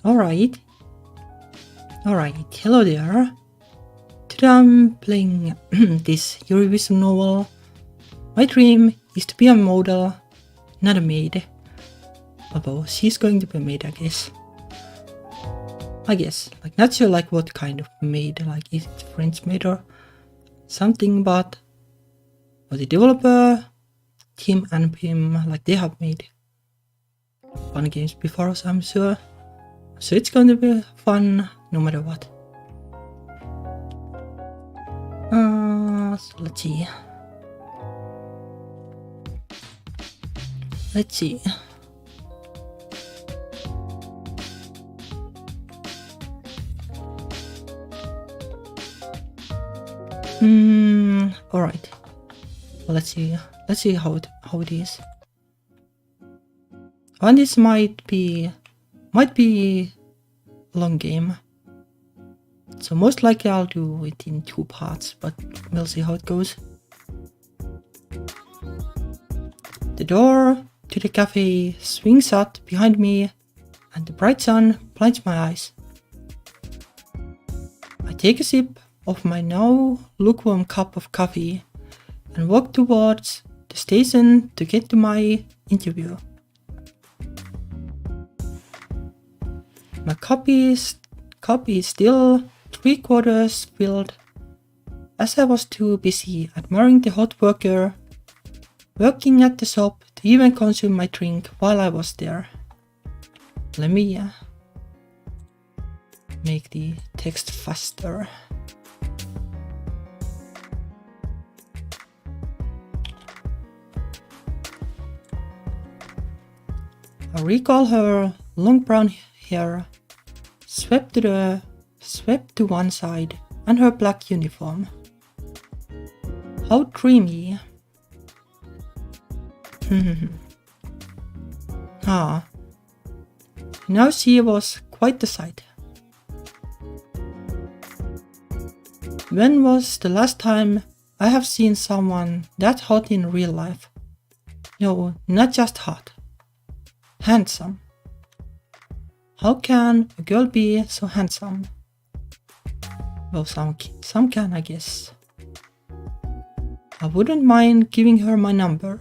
Alright. Hello there. Today I'm playing this Yuri novel. My dream is to be a model, not a maid. Although she's going to be a maid, I guess. Like, not sure like what kind of maid, like is it French maid or something, but the developer, Team and Pim, like they have made fun games before, so I'm sure. So it's going to be fun no matter what. So let's see. Alright. Well, let's see how it is. And this might be a long game. So most likely I'll do it in 2 parts, but we'll see how it goes. The door to the cafe swings shut behind me and the bright sun blinds my eyes. I take a sip of my now lukewarm cup of coffee and walk towards the station to get to my interview. My cup is still 3/4 filled, as I was too busy admiring the hot worker working at the shop to even consume my drink while I was there. Let me make the text faster. I recall her long brown hair swept to one side and her black uniform. How dreamy. Now she was quite the sight. When was the last time I have seen someone that hot in real life? No, not just hot. Handsome. How can a girl be so handsome? Well, some can, I guess. I wouldn't mind giving her my number.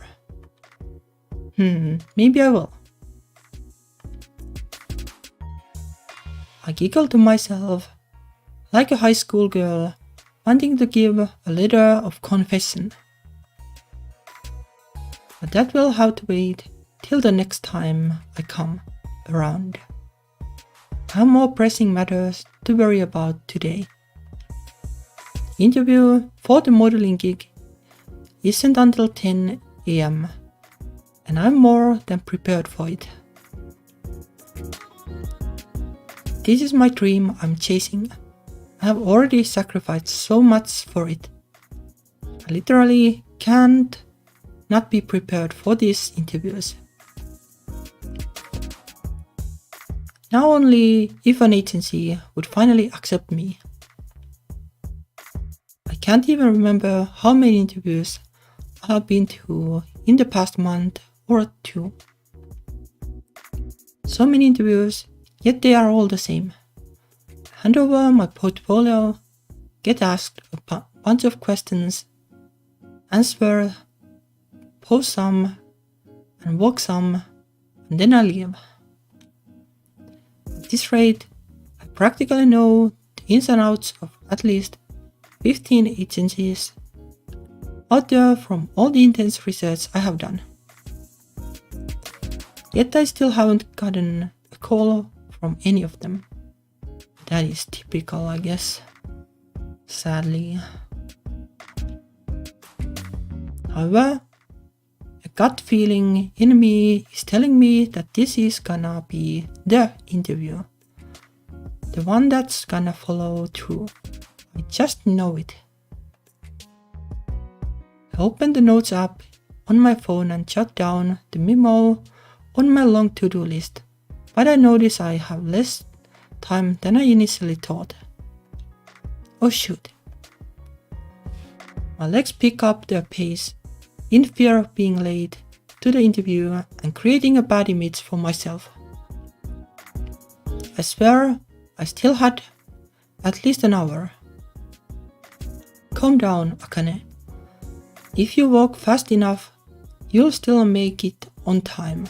Maybe I will. I giggle to myself, like a high school girl wanting to give a letter of confession. But that will have to wait till the next time I come around. I have more pressing matters to worry about today. Interview for the modeling gig isn't until 10 AM, and I'm more than prepared for it. This is my dream I'm chasing. I have already sacrificed so much for it. I literally can't not be prepared for these interviews. Now only if an agency would finally accept me. I can't even remember how many interviews I have been to in the past month or 2. So many interviews, yet they are all the same. Hand over my portfolio, get asked a bunch of questions, answer, pose some, and walk some, and then I leave. At this rate, I practically know the ins and outs of at least 15 agencies out there from all the intense research I have done. Yet I still haven't gotten a call from any of them. That is typical, I guess. Sadly. However, a gut feeling in me is telling me that this is gonna be the interview. The one that's gonna follow through. I just know it. I open the notes app on my phone and jot down the memo on my long to-do list, but I notice I have less time than I initially thought. Oh shoot. My legs pick up their pace in fear of being late to the interview and creating a bad image for myself. I swear I still had at least an hour. Calm down, Akane. If you walk fast enough, you'll still make it on time.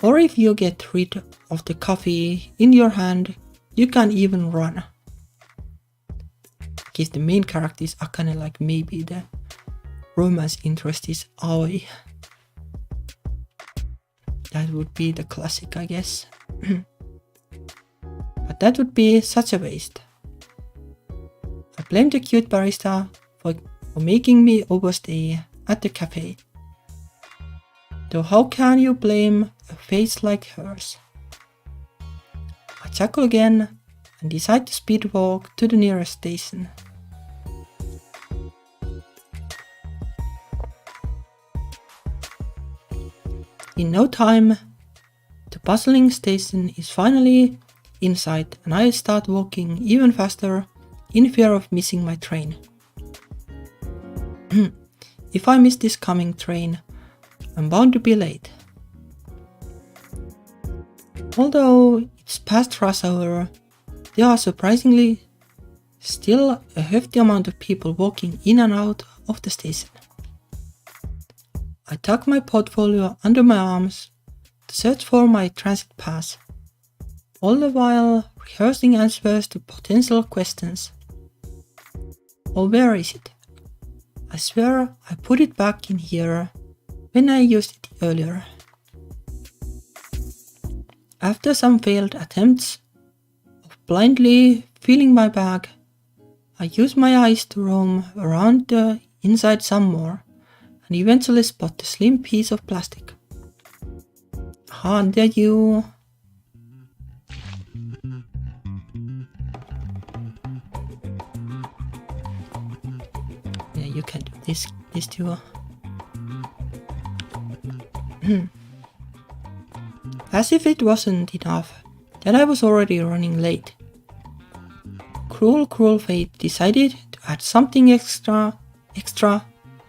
Or if you get rid of the coffee in your hand, you can even run. I guess the main character is Akane, like maybe the romance interest is Aoi. That would be the classic, I guess. But that would be such a waste. I blame the cute barista for making me overstay at the cafe. Though how can you blame a face like hers? I chuckle again and decide to speed walk to the nearest station. In no time, the bustling station is finally in sight and I start walking even faster in fear of missing my train. If I miss this coming train, I'm bound to be late. Although it's past rush hour, there are surprisingly still a hefty amount of people walking in and out of the station. I tuck my portfolio under my arms to search for my transit pass, all the while rehearsing answers to potential questions. Oh, where is it? I swear I put it back in here when I used it earlier. After some failed attempts of blindly filling my bag, I use my eyes to roam around the inside some more and eventually spot a slim piece of plastic. Ah, there you... Yeah, you can do this too. As if it wasn't enough that I was already running late. Cruel fate decided to add something extra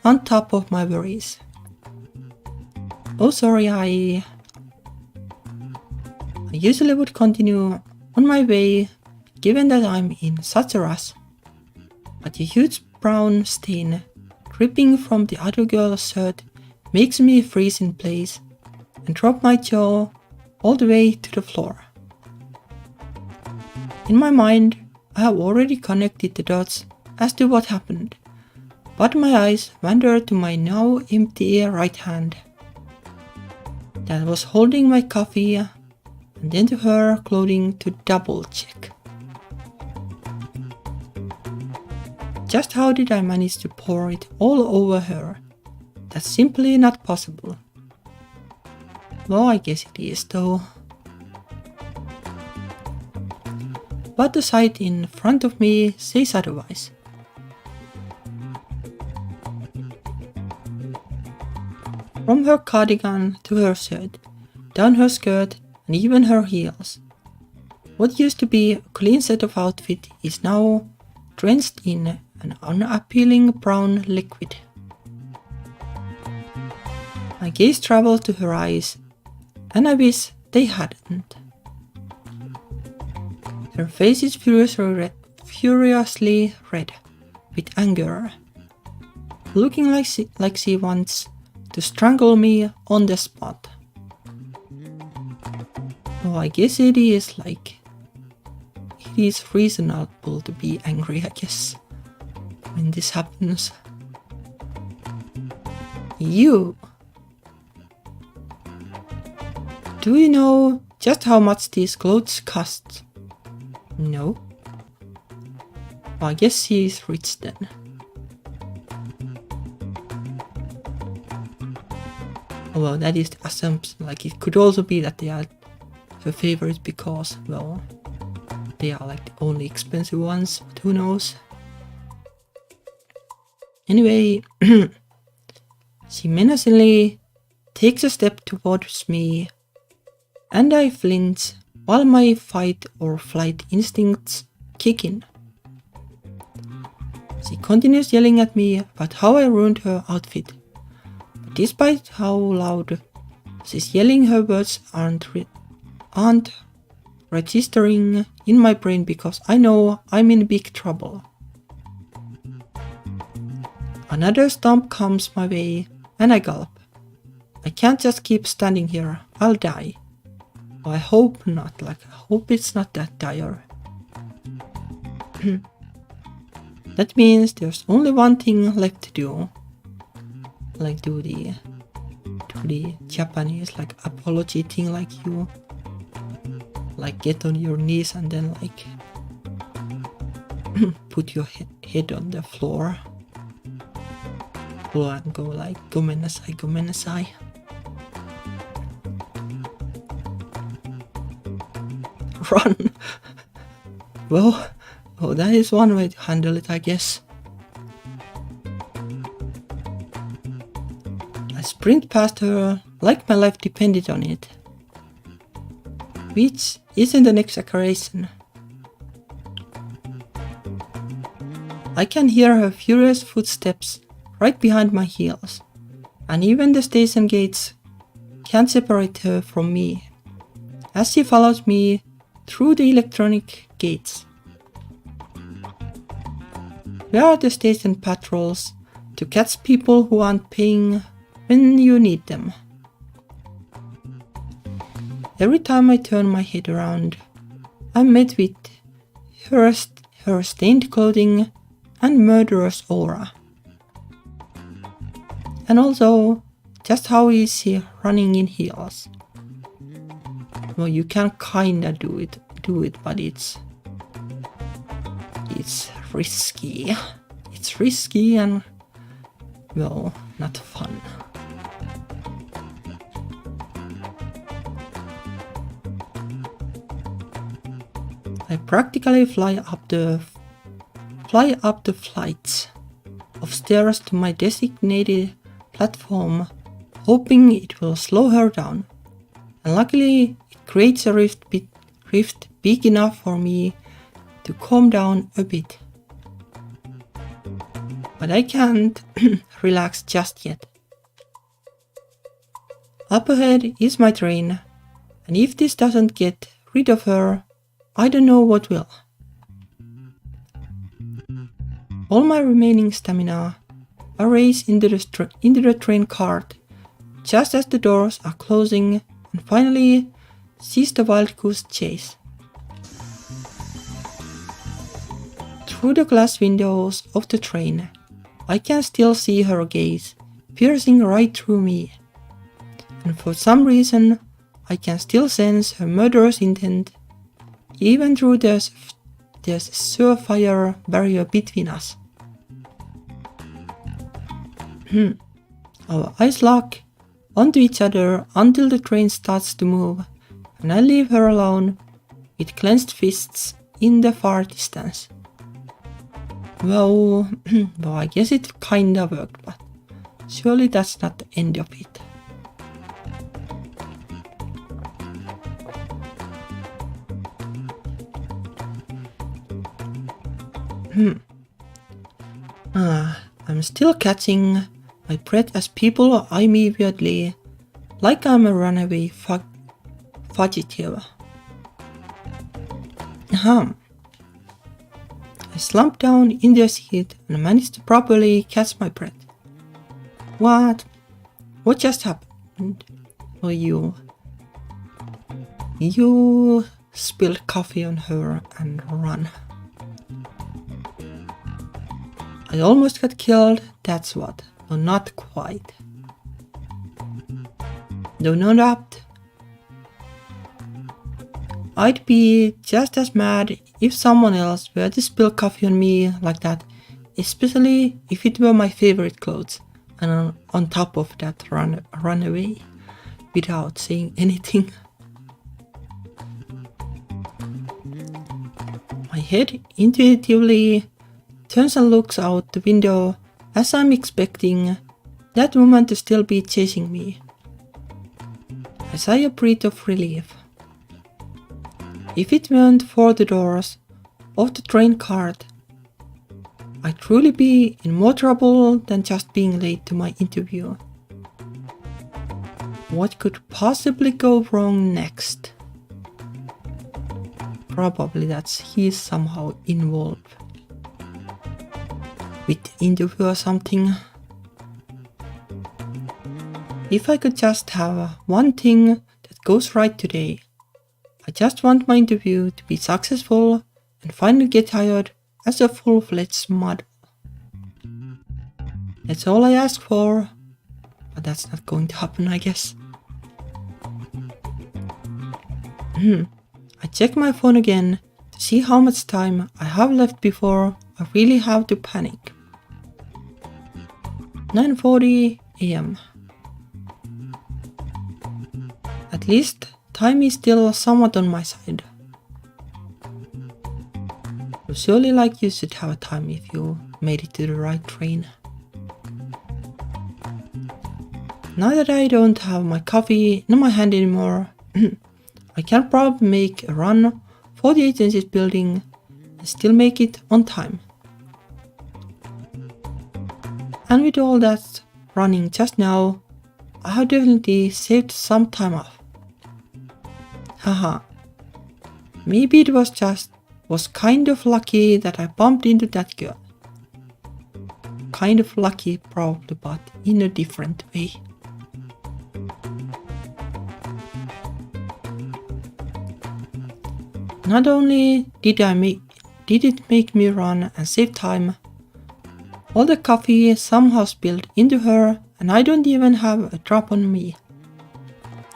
on top of my worries. Oh, sorry, I usually would continue on my way given that I'm in such a rush, but a huge brown stain dripping from the other girl's shirt makes me freeze in place and drop my jaw all the way to the floor. In my mind, I have already connected the dots as to what happened, but my eyes wandered to my now empty right hand that was holding my coffee, and then to her clothing to double check. Just how did I manage to pour it all over her? That's simply not possible. Well, I guess it is though. But the sight in front of me says otherwise. From her cardigan to her shirt, down her skirt and even her heels. What used to be a clean set of outfit is now drenched in an unappealing brown liquid. My gaze travels to her eyes, and I wish they hadn't. Her face is furiously red with anger, looking like she wants to strangle me on the spot. Oh, I guess it is reasonable to be angry, I guess, when this happens. You! Do you know just how much these clothes cost? No. Well, I guess she is rich then. Oh, well, that is the assumption. Like, it could also be that they are her favorites because, well, they are like the only expensive ones, but who knows? Anyway, she menacingly takes a step towards me, and I flinch while my fight or flight instincts kick in. She continues yelling at me about how I ruined her outfit, but despite how loud she's yelling, her words aren't registering in my brain because I know I'm in big trouble. Another stomp comes my way and I gulp. I can't just keep standing here, I'll die. I hope not, I hope it's not that dire. That means there's only one thing left to do. Do the Japanese apology thing, you get on your knees and then put your head on the floor. And go gomenasai, gomenasai. Run! Well, that is one way to handle it, I guess. I sprint past her like my life depended on it. Which isn't an exaggeration. I can hear her furious footsteps right behind my heels, and even the station gates can't separate her from me, as she follows me through the electronic gates. Where are the station patrols to catch people who aren't paying when you need them? Every time I turn my head around, I'm met with her stained clothing and murderous aura. And also, just how is she running in heels? Well, you can kinda do it, but it's risky. It's risky and, well, not fun. I practically fly up the flights of stairs to my designated platform, hoping it will slow her down. And luckily, it creates a rift big enough for me to calm down a bit. But I can't relax just yet. Up ahead is my train, and if this doesn't get rid of her, I don't know what will. All my remaining stamina I race into the train cart just as the doors are closing and finally seize the wild goose chase. Through the glass windows of the train, I can still see her gaze piercing right through me. And for some reason, I can still sense her murderous intent, even though there's a surefire barrier between us. Our eyes lock onto each other until the train starts to move, and I leave her alone with clenched fists in the far distance. Well, I guess it kinda worked, but surely that's not the end of it. I'm still catching my breath as people eye me weirdly, like I'm a runaway fugitive. I slump down in the seat and manage to properly catch my breath. What? What just happened? Oh, you spilled coffee on her and run. I almost got killed, that's what. No, not quite. Though not apt. I'd be just as mad if someone else were to spill coffee on me like that, especially if it were my favorite clothes, and on top of that run away without saying anything. My head intuitively turns and looks out the window as I'm expecting that woman to still be chasing me. I sigh a breath of relief. If it weren't for the doors of the train cart, I'd truly be in more trouble than just being late to my interview. What could possibly go wrong next? probably that he's somehow involved with the interview or something. If I could just have one thing that goes right today, I just want my interview to be successful and finally get hired as a full-fledged model. That's all I ask for, but that's not going to happen, I guess. I check my phone again to see how much time I have left before I really have to panic. 9:40 AM. At least time is still somewhat on my side. Surely like you should have time if you made it to the right train. Now that I don't have my coffee in my hand anymore, I can probably make a run for the agency's building and still make it on time. And with all that running just now, I have definitely saved some time off. Haha. Maybe it was kind of lucky that I bumped into that girl. Kind of lucky probably, but in a different way. Not only did it make me run and save time, all the coffee somehow spilled into her and I don't even have a drop on me.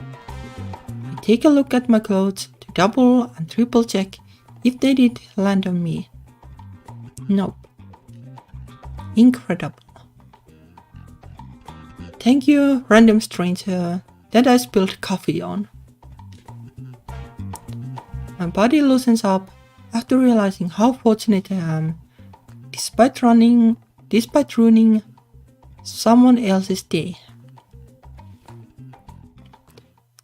I take a look at my clothes to double and triple check if they did land on me. Nope. Incredible. Thank you, random stranger that I spilled coffee on. My body loosens up after realizing how fortunate I am, despite ruining someone else's day.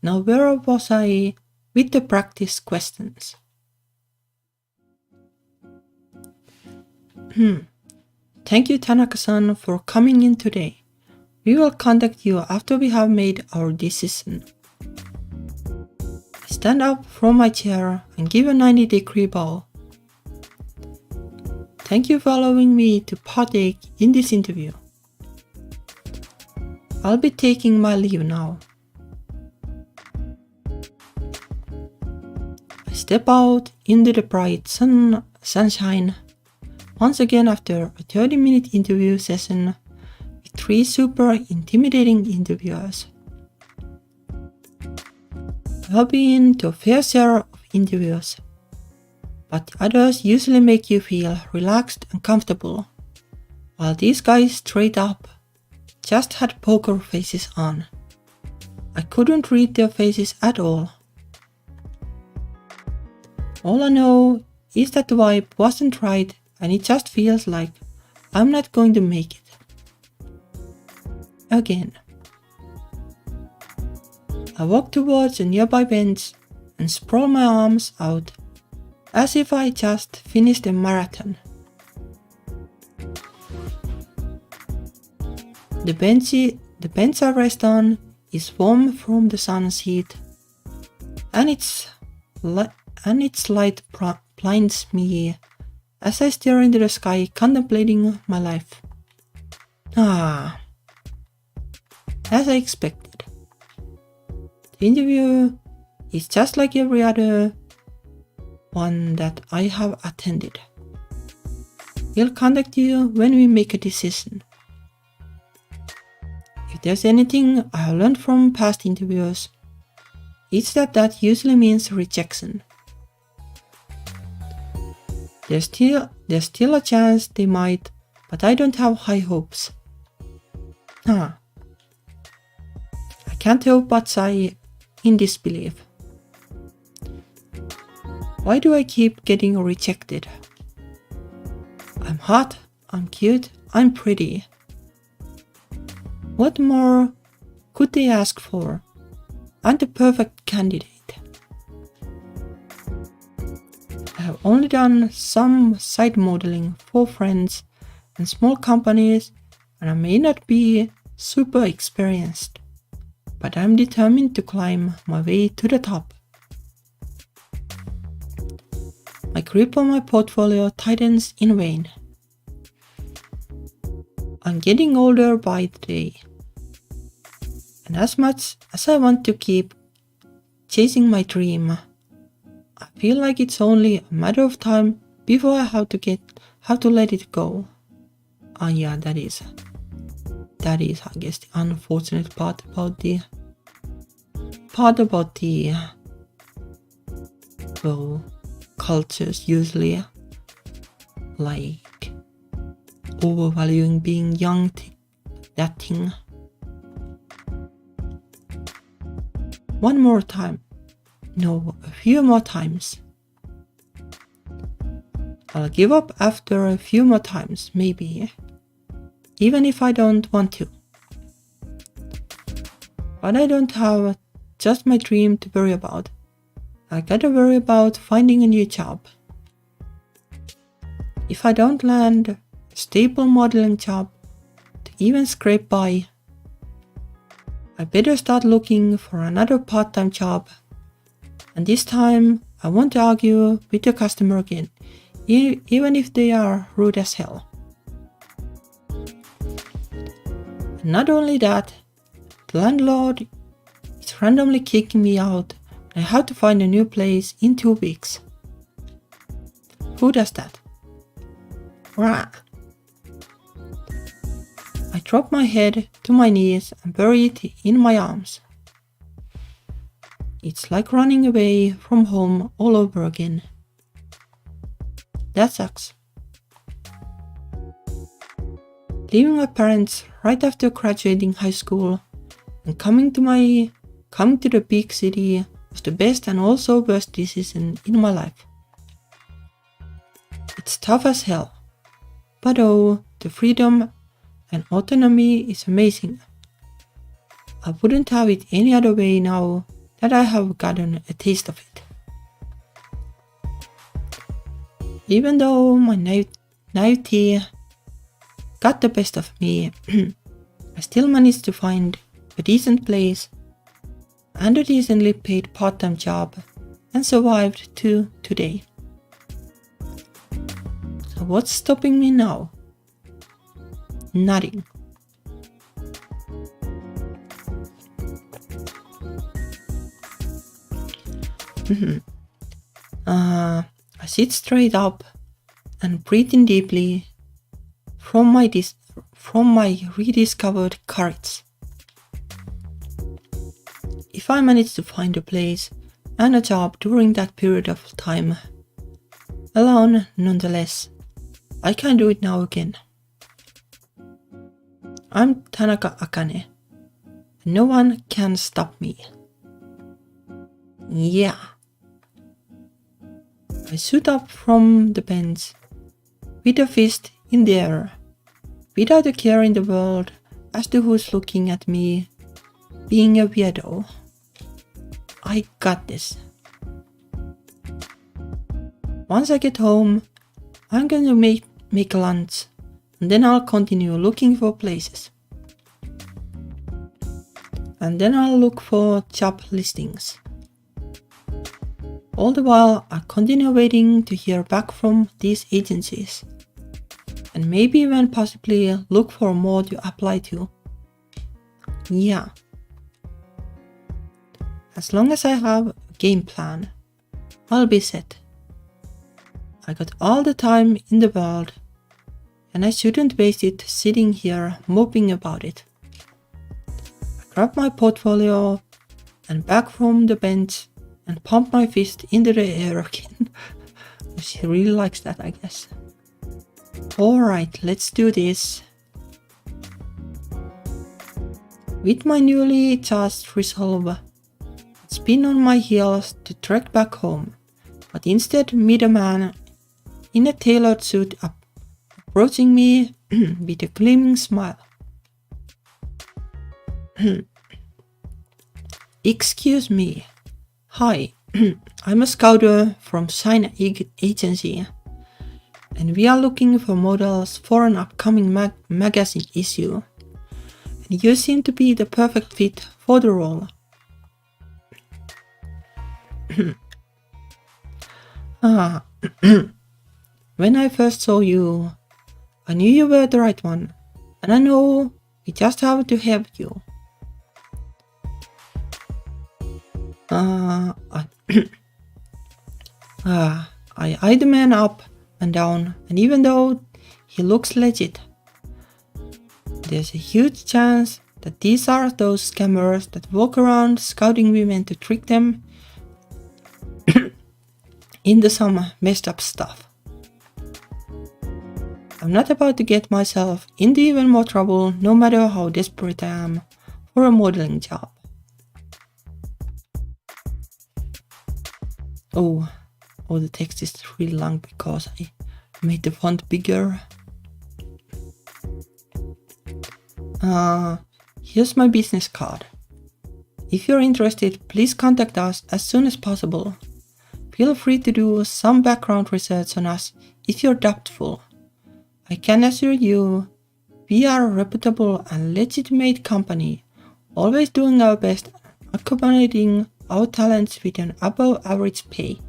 Now where was I with the practice questions? Thank you, Tanaka-san, for coming in today. We will contact you after we have made our decision. I stand up from my chair and give a 90-degree bow. Thank you for allowing me to partake in this interview. I'll be taking my leave now. I step out into the bright sunshine once again after a 30-minute interview session with 3 super intimidating interviewers. I've been to a fair share of interviews, but others usually make you feel relaxed and comfortable, while these guys straight up just had poker faces on. I couldn't read their faces at all. All I know is that the vibe wasn't right and it just feels like I'm not going to make it. Again. I walk towards a nearby bench and sprawl my arms out as if I just finished a marathon. The bench I rest on is warm from the sun's heat, and its light blinds me as I stare into the sky contemplating my life. As I expected. The interview is just like every other one that I have attended. We'll contact you when we make a decision. If there's anything I have learned from past interviews, it's that usually means rejection. There's still a chance they might, but I don't have high hopes. I can't help but sigh in disbelief. Why do I keep getting rejected? I'm hot, I'm cute, I'm pretty. What more could they ask for? I'm the perfect candidate. I have only done some side modeling for friends and small companies, and I may not be super experienced, but I'm determined to climb my way to the top. My grip on my portfolio tightens in vain. I'm getting older by the day. And as much as I want to keep chasing my dream, I feel like it's only a matter of time before I have to let it go. Yeah, that is I guess the unfortunate part about the well, cultures usually like overvaluing being young, that thing. One more time. No, a few more times. I'll give up after a few more times, maybe. Even if I don't want to. But I don't have just my dream to worry about. I gotta worry about finding a new job. If I don't land a stable modeling job to even scrape by, I better start looking for another part-time job. And this time, I won't argue with the customer again, even if they are rude as hell. And not only that, the landlord is randomly kicking me out and I have to find a new place in 2 weeks. Who does that? Rah! I drop my head to my knees and bury it in my arms. It's like running away from home all over again. That sucks. Leaving my parents right after graduating high school and coming to the big city was the best and also worst decision in my life. It's tough as hell, but oh, the freedom and autonomy is amazing. I wouldn't have it any other way now that I have gotten a taste of it. Even though my naivety got the best of me, I still managed to find a decent place and a decently paid part-time job and survived to today. So what's stopping me now? Nothing. I sit straight up and breathe in deeply from my rediscovered courage. If I manage to find a place and a job during that period of time, alone nonetheless, I can do it now again. I'm Tanaka Akane. No one can stop me. Yeah. I stood up from the bench with a fist in the air, without a care in the world as to who's looking at me being a weirdo. I got this. Once I get home, I'm gonna make lunch and then I'll continue looking for places. And then I'll look for job listings. All the while, I continue waiting to hear back from these agencies. And maybe even possibly look for more to apply to. Yeah. As long as I have a game plan, I'll be set. I got all the time in the world, and I shouldn't waste it sitting here moping about it. I grab my portfolio and back from the bench and pump my fist into the air again. She really likes that, I guess. Alright, let's do this. With my newly charged resolve, I spin on my heels to trek back home, but instead meet a man in a tailored suit approaching me with a gleaming smile. Excuse me. Hi, I'm a scouter from Sign Agency, and we are looking for models for an upcoming magazine issue. And you seem to be the perfect fit for the role. Ah, when I first saw you, I knew you were the right one, and I know we just have to help you. I, I eyed the man up and down, and even though he looks legit, there's a huge chance that these are those scammers that walk around scouting women to trick them into some messed up stuff. I'm not about to get myself into even more trouble, no matter how desperate I am for a modeling job. Oh, the text is really long because I made the font bigger. Here's my business card. If you're interested, please contact us as soon as possible. Feel free to do some background research on us if you're doubtful. I can assure you, we are a reputable and legitimate company, always doing our best and accommodating our talents with an above average pay.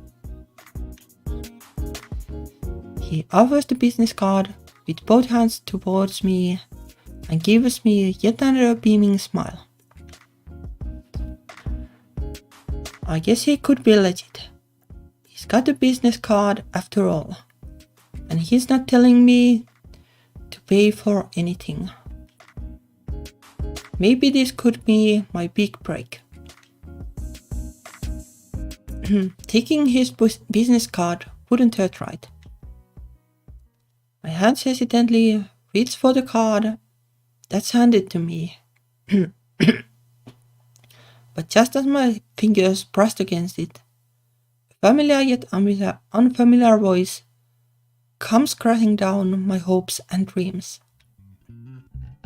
He offers the business card with both hands towards me and gives me yet another beaming smile. I guess he could be legit. He's got a business card after all, and he's not telling me to pay for anything. Maybe this could be my big break. Taking his business card wouldn't hurt, right? My hands hesitantly reach for the card that's handed to me. But just as my fingers pressed against it, a familiar yet unfamiliar voice comes crashing down my hopes and dreams.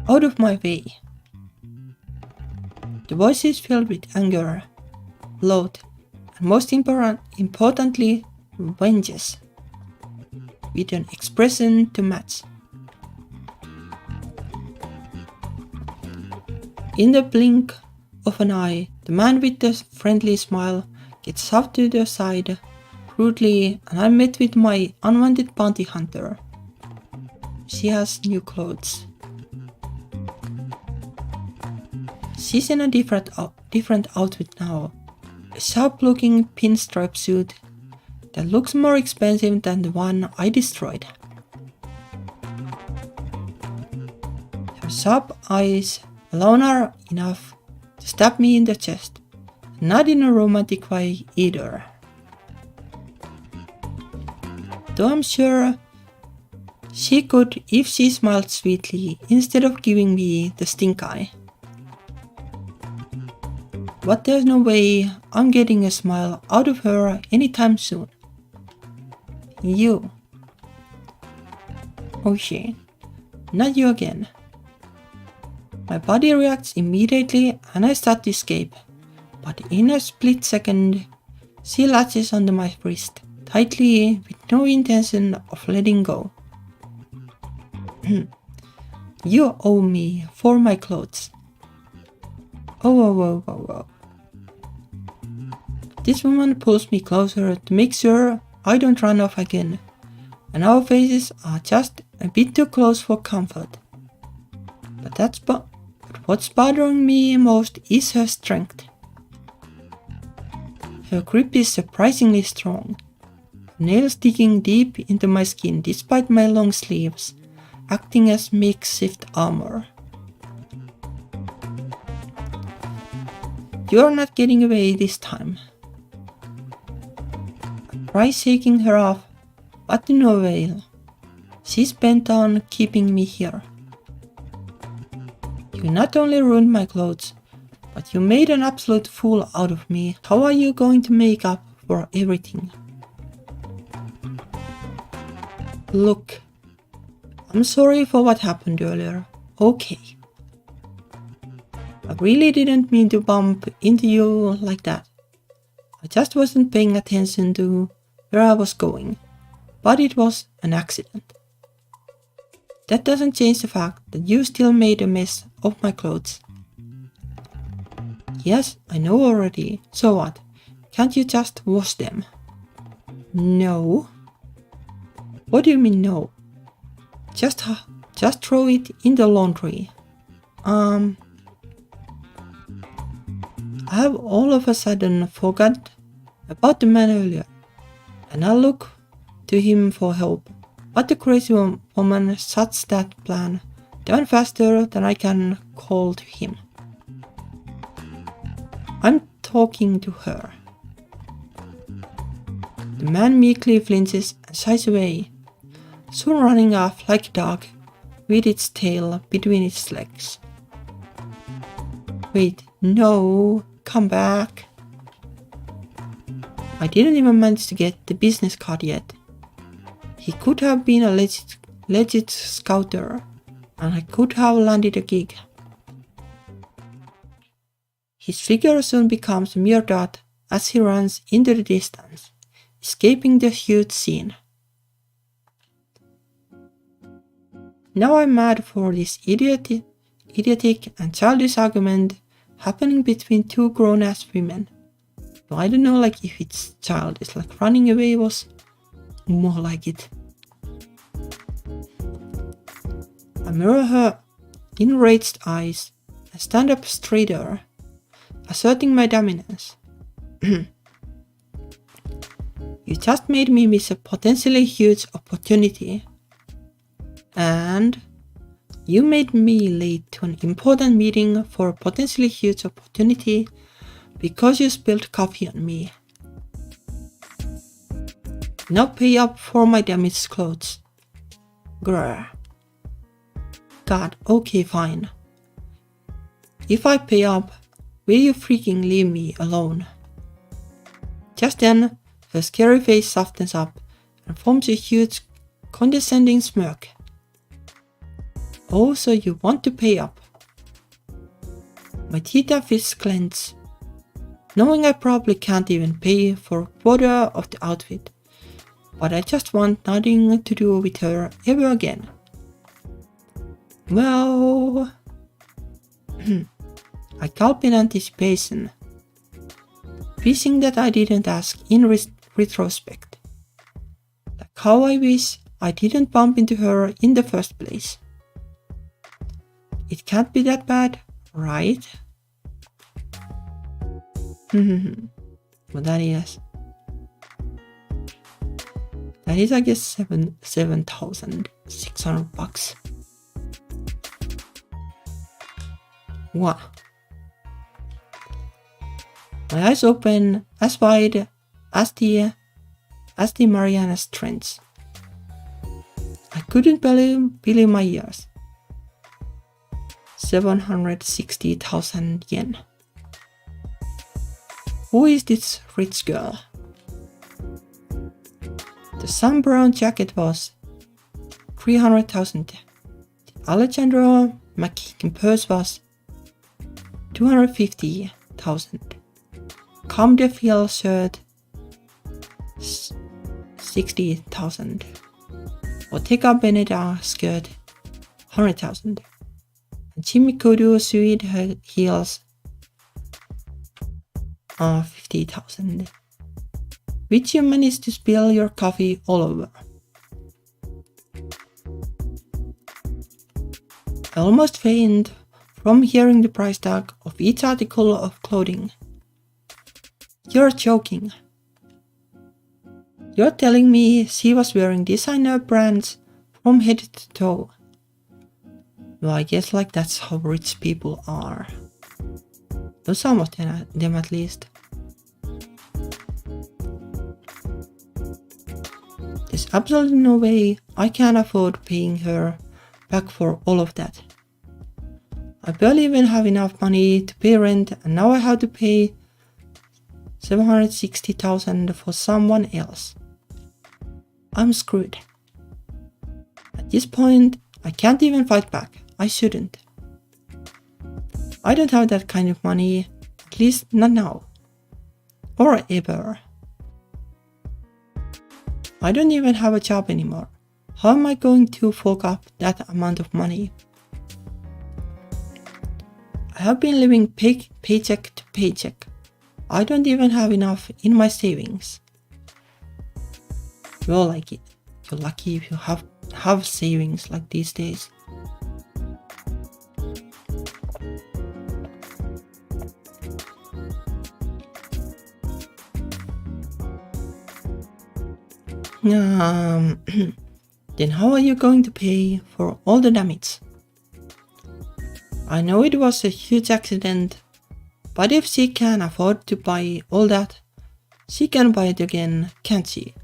Out of my way. The voice is filled with anger, loud, and most importantly, vengeance, with an expression to match. In the blink of an eye, the man with the friendly smile gets shoved to the side rudely, and I'm met with my unwanted bounty hunter. She has new clothes. She's in a different outfit now, a sharp-looking pinstripe suit that looks more expensive than the one I destroyed. Her sharp eyes alone are enough to stab me in the chest, not in a romantic way either. Though I'm sure she could if she smiled sweetly instead of giving me the stink eye. But there's no way I'm getting a smile out of her anytime soon. You. Oh shit, not you again. My body reacts immediately and I start to escape, but in a split second, she latches onto my wrist tightly with no intention of letting go. You owe me for my clothes. Oh. This woman pulls me closer to make sure I don't run off again, and our faces are just a bit too close for comfort. But what's bothering me most is her strength. Her grip is surprisingly strong, nails digging deep into my skin despite my long sleeves, acting as makeshift armor. You're not getting away this time. I try shaking her off, but to no avail. She's bent on keeping me here. You not only ruined my clothes, but you made an absolute fool out of me. How are you going to make up for everything? Look, I'm sorry for what happened earlier. Okay. I really didn't mean to bump into you like that. I just wasn't paying attention to where I was going, but it was an accident. That doesn't change the fact that you still made a mess of my clothes. Yes, I know already. So what? Can't you just wash them? No. What do you mean no? Just throw it in the laundry. I have all of a sudden forgot about the man earlier, and I look to him for help. But the crazy woman shuts that plan down faster than I can call to him. I'm talking to her. The man meekly flinches and shies away, soon running off like a dog with its tail between its legs. Wait, no, come back. I didn't even manage to get the business card yet. He could have been a legit scouter, and I could have landed a gig. His figure soon becomes a mere dot as he runs into the distance, escaping the huge scene. Now I'm mad for this idiotic and childish argument happening between two grown-ass women. So I don't know if it's childish, running away was more like it. I mirror her enraged eyes and stand up straighter, asserting my dominance. You just made me miss a potentially huge opportunity. And you made me late to an important meeting for a potentially huge opportunity because you spilled coffee on me. Now pay up for my damaged clothes. Grr. God, okay, fine. If I pay up, will you freaking leave me alone? Just then, her scary face softens up and forms a huge, condescending smirk. Oh, so you want to pay up? My teeth and fists clench, knowing I probably can't even pay for a quarter of the outfit, but I just want nothing to do with her ever again. Well, I gulp in anticipation, wishing that I didn't ask in retrospect. Like how I wish I didn't bump into her in the first place. It can't be that bad, right? Well, that is I guess $7,600. Wow. My eyes open as wide as the Marianas Trench. I couldn't believe my ears. 760,000 yen. Who is this rich girl? The sun brown jacket was 300,000. The Alejandro McKean purse was 250,000. Comme de Ville shirt 60,000. Bottega Veneta skirt 100,000. Jimmy Kudu suede heels 50,000. Which you managed to spill your coffee all over. I almost faint from hearing the price tag of each article of clothing. You're joking. You're telling me she was wearing designer brands from head to toe. Well, I guess that's how rich people are. Or some of them at least. There's absolutely no way I can afford paying her back for all of that. I barely even have enough money to pay rent, and now I have to pay 760,000 for someone else. I'm screwed. At this point, I can't even fight back. I shouldn't. I don't have that kind of money, at least not now. Or ever. I don't even have a job anymore. How am I going to fork up that amount of money? I have been living paycheck to paycheck. I don't even have enough in my savings. You're lucky if you have savings like these days. Then how are you going to pay for all the damage? I know it was a huge accident, but if she can afford to buy all that, she can buy it again, can't she?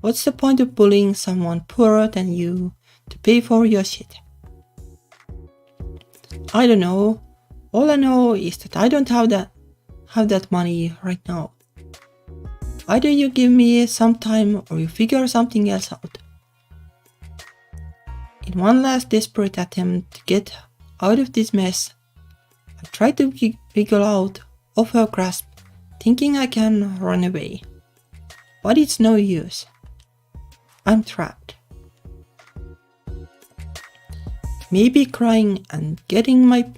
What's the point of bullying someone poorer than you to pay for your shit? I don't know. All I know is that I don't have that money right now. Either you give me some time or you figure something else out. In one last desperate attempt to get out of this mess, I try to wiggle out of her grasp, thinking I can run away. But it's no use. I'm trapped. Maybe crying and getting my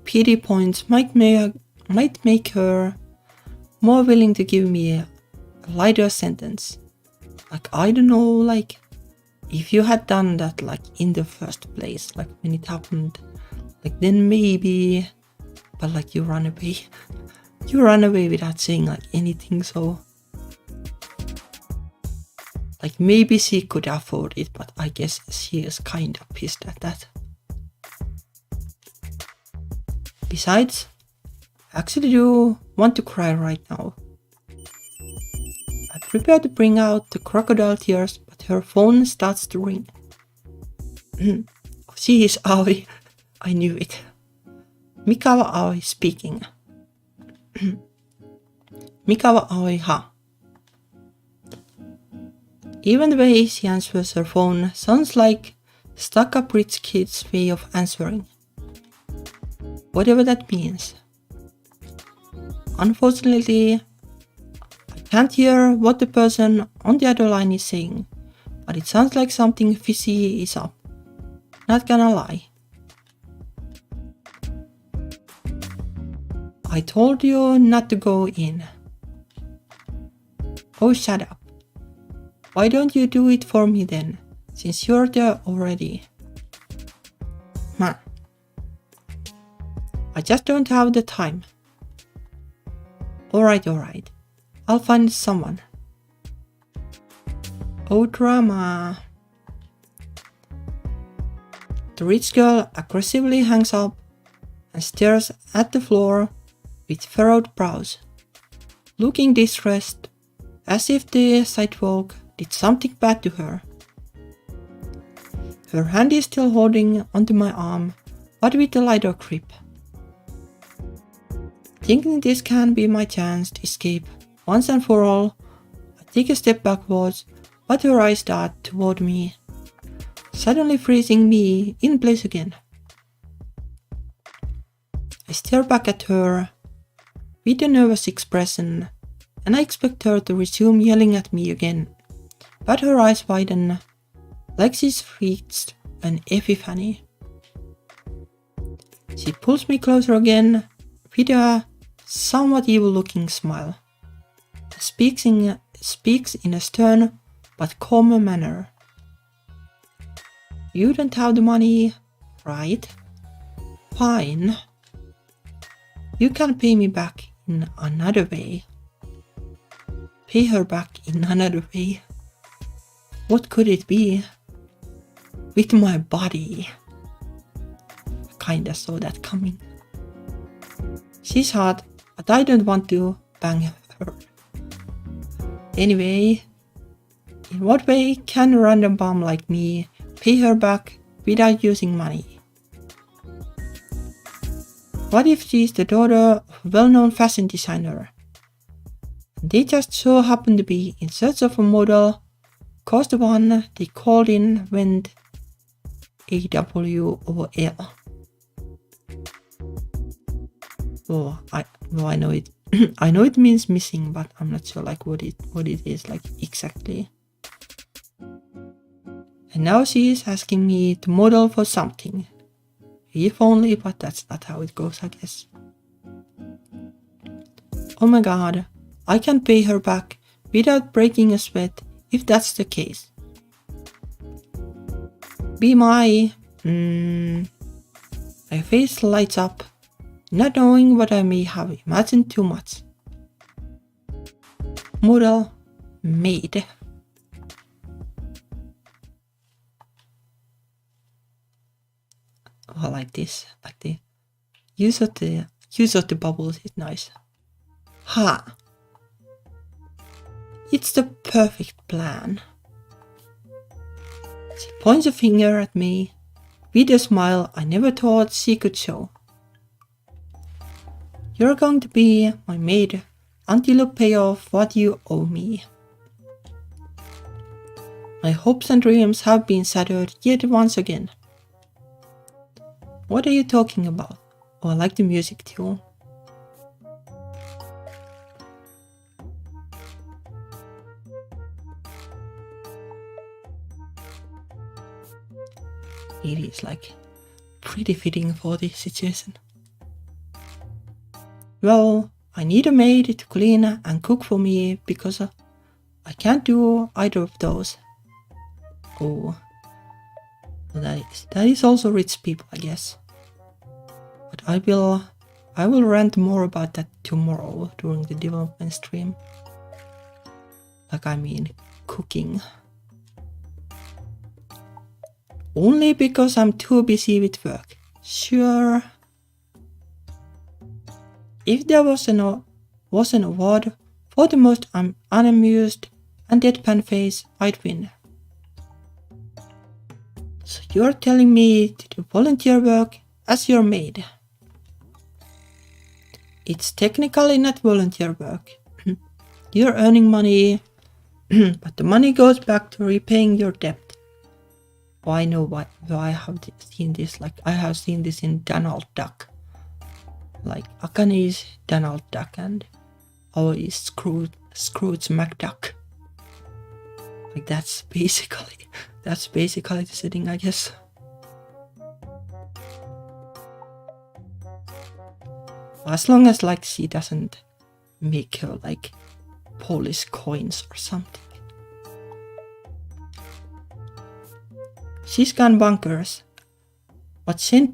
pity points might make her more willing to give me a lighter sentence. I don't know, if you had done that in the first place, when it happened, then maybe, but you run away. You run away without saying anything, so maybe she could afford it, but I guess she is kind of pissed at that. Besides, I actually do want to cry right now. I prepare to bring out the crocodile tears, but her phone starts to ring. She is Aoi. I knew it. Mikawa Aoi speaking. Mikawa Aoi ha. Even the way she answers her phone sounds like stuck-up rich kid's way of answering. Whatever that means. Unfortunately, I can't hear what the person on the other line is saying, but it sounds like something fishy is up. Not gonna lie. I told you not to go in. Oh, shut up. Why don't you do it for me then, since you're there already? I just don't have the time. Alright. I'll find someone. Oh, drama. The rich girl aggressively hangs up and stares at the floor with furrowed brows, looking distressed, as if the sidewalk did something bad to her. Her hand is still holding onto my arm, but with a lighter grip. Thinking this can be my chance to escape once and for all, I take a step backwards, but her eyes dart toward me, suddenly freezing me in place again. I stare back at her with a nervous expression, and I expect her to resume yelling at me again, but her eyes widen like she's reached an epiphany. She pulls me closer again with a somewhat evil-looking smile. Speaks in a stern but calmer manner. You don't have the money, right? Fine. You can pay me back in another way. Pay her back in another way. What could it be? With my body. I kinda saw that coming. She's hot, but I don't want to bang her. Anyway, in what way can a random bum like me pay her back without using money? What if she's the daughter of a well-known fashion designer, and they just so happen to be in search of a model, cause the one they called in went AWOL? I know it. I know it means missing, but I'm not sure what it is exactly. And now she is asking me to model for something. If only, but that's not how it goes, I guess. Oh my god, I can pay her back without breaking a sweat if that's the case. Be my face lights up, not knowing what I may have imagined too much. Model Maid. Oh, like this, like the use of the bubbles is nice. Ha! It's the perfect plan. She points a finger at me with a smile I never thought she could show. You're going to be my maid until you pay off what you owe me. My hopes and dreams have been shattered yet once again. What are you talking about? Oh, I like the music too. It is like pretty fitting for this situation. Well, I need a maid to clean and cook for me because I can't do either of those. Oh, well, that is also rich people, I guess. But I will rant more about that tomorrow during the development stream. Like, I mean, cooking. Only because I'm too busy with work. Sure. If there was an award for the most unamused and deadpan face, I'd win. So you're telling me to do volunteer work as your maid? It's technically not volunteer work. You're earning money, but the money goes back to repaying your debt. Oh, I know why I have seen this. Like, I have seen this in Donald Duck. Like, Akane is Donald Duck and our is Scrooge McDuck. Like, that's basically the setting, I guess. As long as, like, she doesn't make her, like, polish coins or something. She's gone bonkers. What sane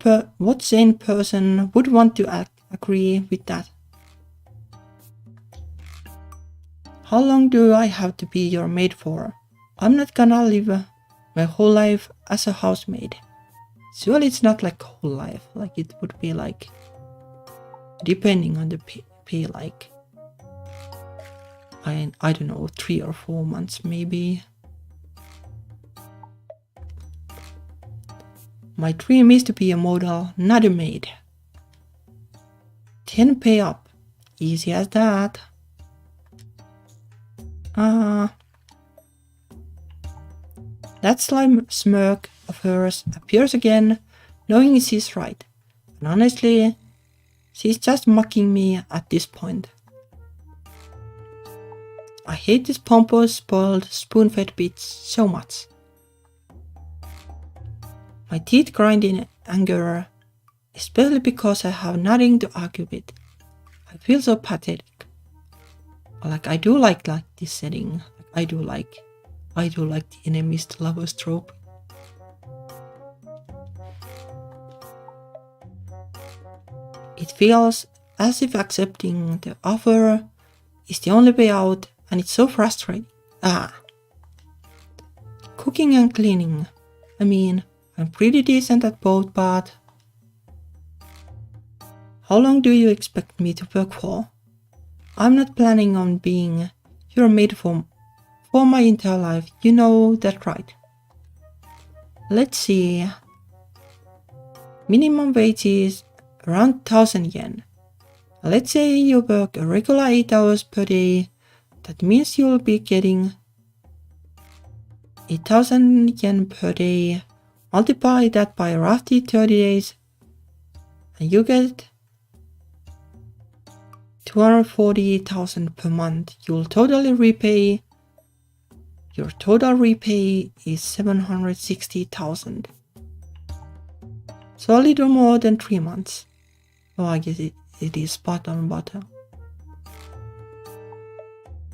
person would want to agree with that? How long do I have to be your maid for? I'm not gonna live my whole life as a housemaid. Surely it's not like whole life. Like, it would be like, depending on the pay, like, I don't know, 3 or 4 months maybe. My dream is to be a model, not a maid. 10 pay up. Easy as that. That slime smirk of hers appears again, knowing she's right. And honestly, she's just mocking me at this point. I hate this pompous, spoiled, spoon-fed bitch so much. My teeth grind in anger, especially because I have nothing to argue with. I feel so pathetic. Like, I do like this setting. I do like the enemies to lovers trope. It feels as if accepting the offer is the only way out, and it's so frustrating. Cooking and cleaning. I mean, I'm pretty decent at both, but how long do you expect me to work for? I'm not planning on being your maid for my entire life, you know that, right? Let's see. Minimum wage is around 1,000 yen. Let's say you work a regular 8 hours per day. That means you'll be getting 8,000 yen per day. Multiply that by roughly 30 days and you get 240,000 per month. Your total repay is 760,000. So a little more than 3 months. Oh, I guess it is spot on butter.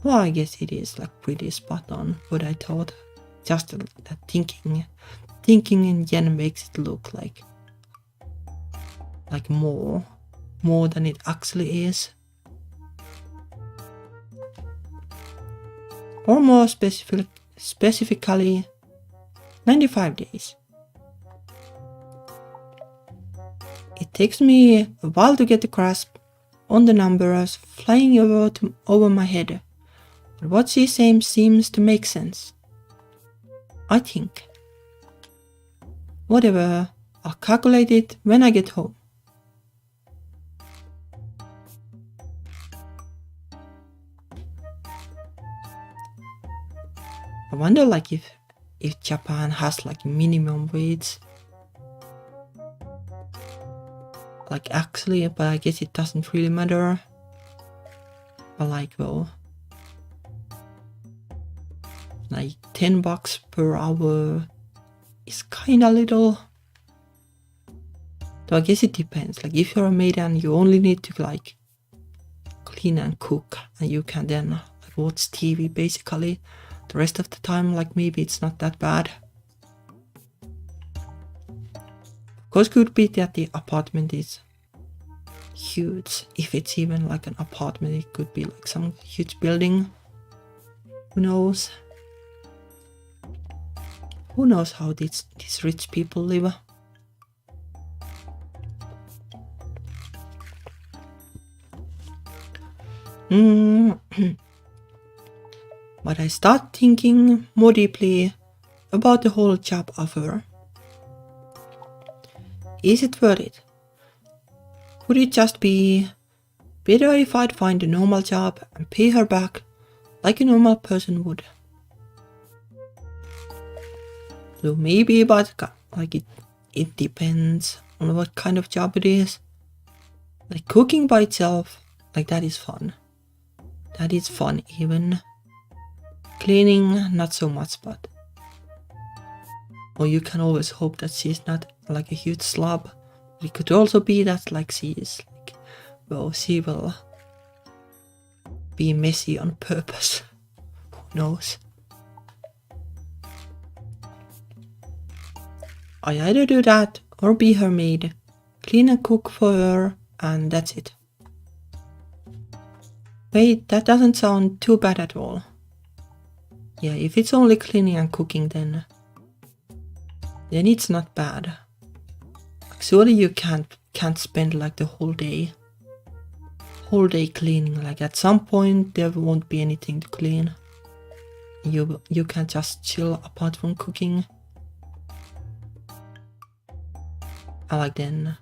Well, I guess it is like pretty spot on what I thought. Just that thinking in gen makes it look like more than it actually is. Or more specifically 95 days. It takes me a while to get a grasp on the numbers flying over my head, but what she's saying seems to make sense. I think. Whatever, I'll calculate it when I get home. I wonder like if Japan has like minimum wage. Like actually, but I guess it doesn't really matter. But like, well, like $10 per hour is kinda little. So I guess it depends. Like if you're a maid and you only need to like clean and cook, and you can then like watch TV basically the rest of the time, like maybe it's not that bad. Of course, could be that the apartment is huge. If it's even like an apartment, it could be like some huge building. Who knows? Who knows how these rich people live? But I start thinking more deeply about the whole job offer. Is it worth it? Would it just be better if I'd find a normal job and pay her back like a normal person would? So maybe, but like it depends on what kind of job it is. Like cooking by itself, like that is fun. That is fun even. Cleaning, not so much, but... Or you can always hope that she's not like a huge slob. It could also be that like she is like, well, she will be messy on purpose. Who knows? I either do that or be her maid, clean and cook for her, and that's it. Wait, that doesn't sound too bad at all. Yeah, if it's only cleaning and cooking, then it's not bad. Surely you can't spend like the whole day cleaning. Like at some point there won't be anything to clean. You can just chill apart from cooking. I like then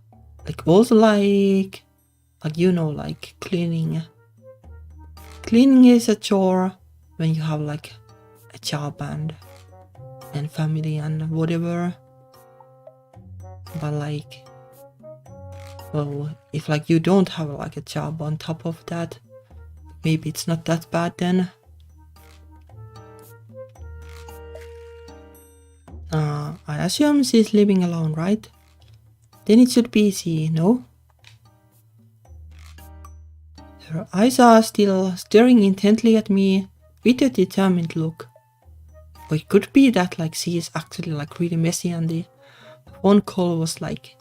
like also like like cleaning. Cleaning is a chore when you have like a job and family and whatever. But like, well, if like you don't have like a job on top of that, maybe it's not that bad then. I assume she's living alone, right? Then it should be easy, no? Her eyes are still staring intently at me with a determined look. Or it could be that like she is actually like really messy and the phone call was like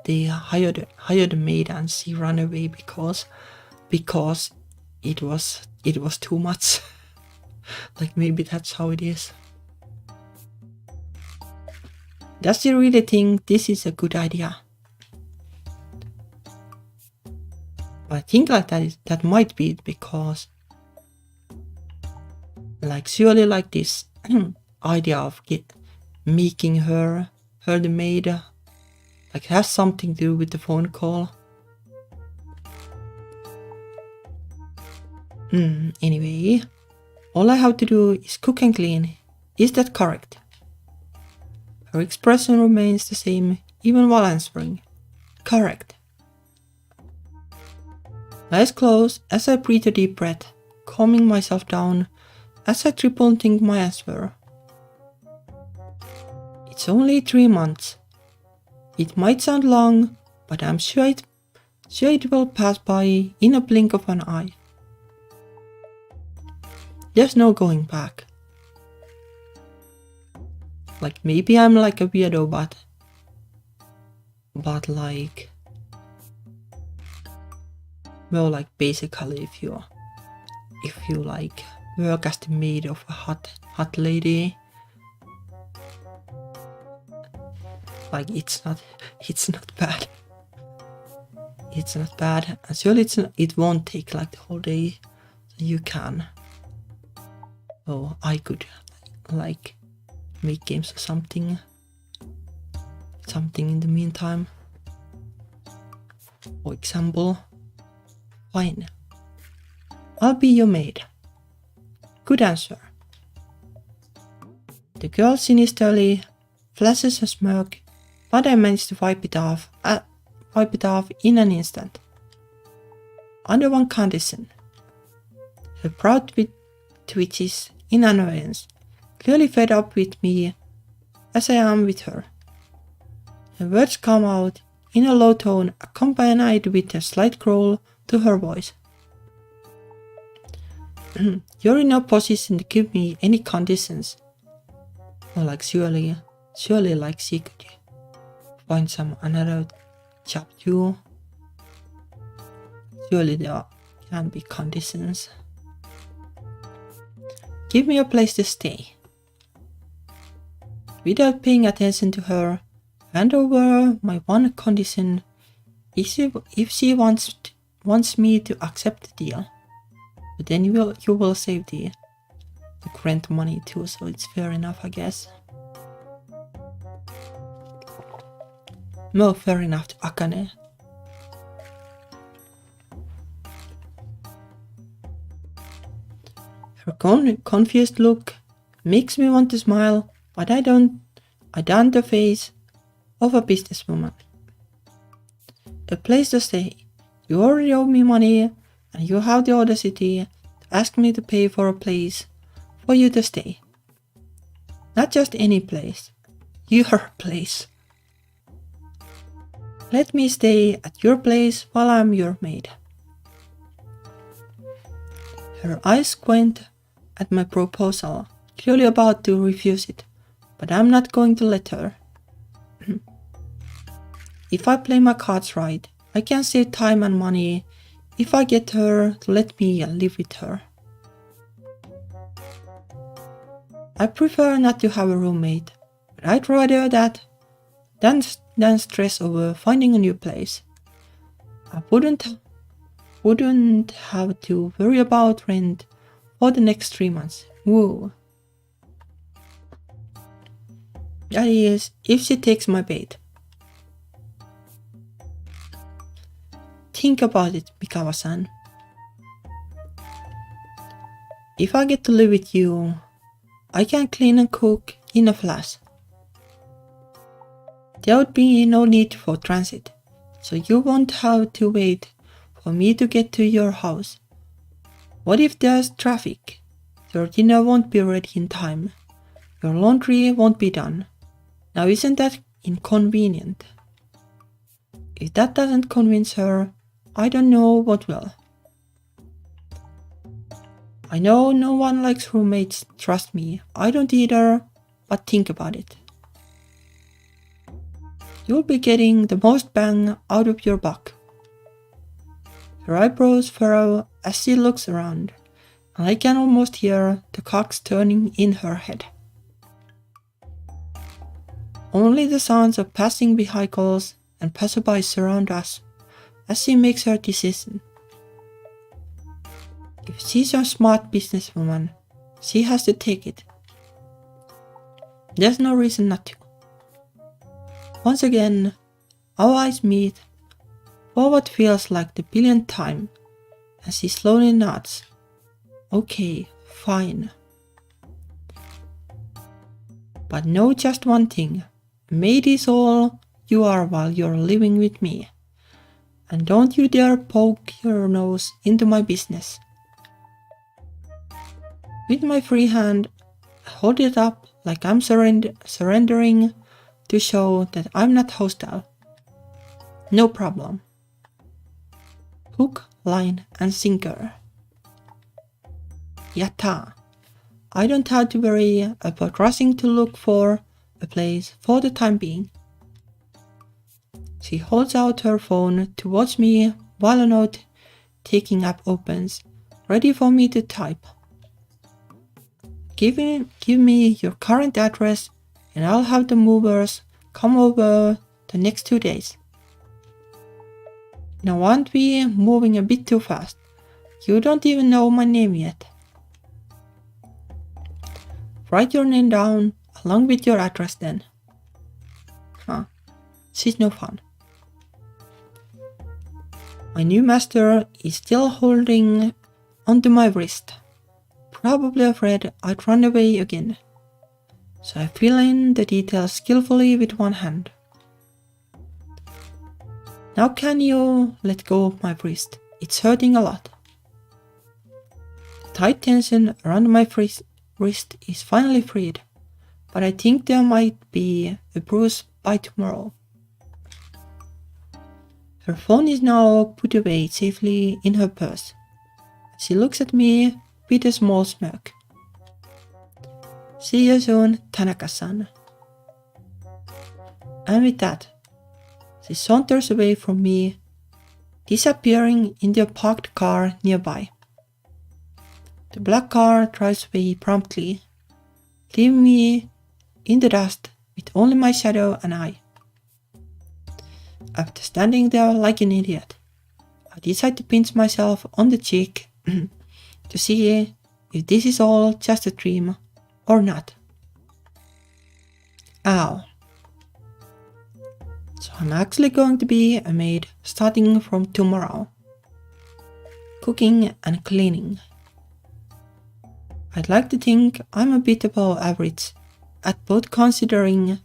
they hired a maid and she ran away because it was too much. Like maybe that's how it is. Does she really think this is a good idea? I think like that might be it because like surely like this idea of making her the maid like has something to do with the phone call. Anyway, all I have to do is cook and clean. Is that correct? Her expression remains the same even while answering. Correct. Eyes closed as I breathe a deep breath, calming myself down as I triple think my answer. It's only 3 months. It might sound long, but I'm sure it will pass by in a blink of an eye. There's no going back. Like, maybe I'm like a weirdo, but like, well, like basically if you like work as the maid of a hot lady, like it's not bad. It's not bad. And surely it won't take like the whole day. So you can. Oh, I could like make games or something in the meantime. For example, fine. I'll be your maid. Good answer. The girl sinisterly flashes a smirk, but I managed to wipe it off in an instant. Under one condition. Her brow twitches in annoyance, clearly fed up with me as I am with her. Her words come out in a low tone accompanied with a slight growl to her voice. You're in no position to give me any conditions. Or like surely like she could find some another job too. Surely there can be conditions. Give me a place to stay. Without paying attention to her, hand over my one condition if she wants me to accept the deal. But then you will save the rent money too, so it's fair enough, I guess. No, fair enough to Akane. Her confused look makes me want to smile, but I don't the face of a businesswoman. A place to stay. You already owe me money, and you have the audacity to ask me to pay for a place for you to stay. Not just any place. Your place. Let me stay at your place while I'm your maid. Her eyes squint at my proposal, clearly about to refuse it, but I'm not going to let her. If I play my cards right, I can save time and money if I get her to let me live with her. I prefer not to have a roommate, but I'd rather that than stress over finding a new place. I wouldn't have to worry about rent for the next 3 months. Woo. That is, if she takes my bait. Think about it, Mikawa-san. If I get to live with you, I can clean and cook in a flash. There would be no need for transit, so you won't have to wait for me to get to your house. What if there's traffic? Your dinner won't be ready in time. Your laundry won't be done. Now isn't that inconvenient? If that doesn't convince her, I don't know what will. I know no one likes roommates, trust me. I don't either, but think about it. You'll be getting the most bang out of your buck. Her eyebrows furrow as she looks around, and I can almost hear the cogs turning in her head. Only the sounds of passing vehicles and passersby surround us as she makes her decision. If she's a smart businesswoman, she has to take it. There's no reason not to. Once again, our eyes meet for what feels like the billionth time, as she slowly nods. Okay, fine. But know just one thing. Maid is all you are while you're living with me. And don't you dare poke your nose into my business. With my free hand, I hold it up like I'm surrendering to show that I'm not hostile. No problem. Hook, line, and sinker. Yatta! I don't have to worry about rushing to look for a place for the time being. She holds out her phone towards me while a note taking app opens, ready for me to type. Give me your current address and I'll have the movers come over the next 2 days. Now aren't we moving a bit too fast? You don't even know my name yet. Write your name down along with your address then. Huh, she's no fun. My new master is still holding onto my wrist, probably afraid I'd run away again. So I fill in the details skillfully with one hand. Now can you let go of my wrist? It's hurting a lot. The tight tension around my wrist is finally freed, but I think there might be a bruise by tomorrow. Her phone is now put away safely in her purse. She looks at me with a small smirk. See you soon, Tanaka-san. And with that, she saunters away from me, disappearing in the parked car nearby. The black car drives away promptly, leaving me in the dust with only my shadow and I. After standing there like an idiot, I decide to pinch myself on the cheek to see if this is all just a dream or not. Ow. So I'm actually going to be a maid starting from tomorrow. Cooking and cleaning. I'd like to think I'm a bit above average at both, considering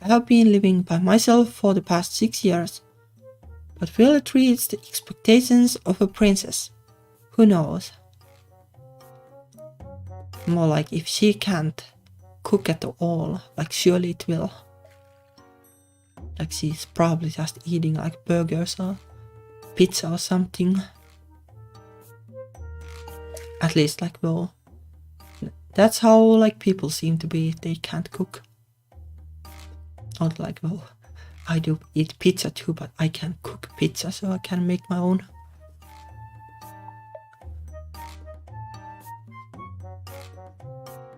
I have been living by myself for the past 6 years. But will it reach the expectations of a princess? Who knows? More like if she can't cook at all, like surely it will. Like she's probably just eating like burgers or pizza or something. At least like, well, that's how like people seem to be if they can't cook. Not like, well, I do eat pizza too, but I can't cook pizza, so I can make my own.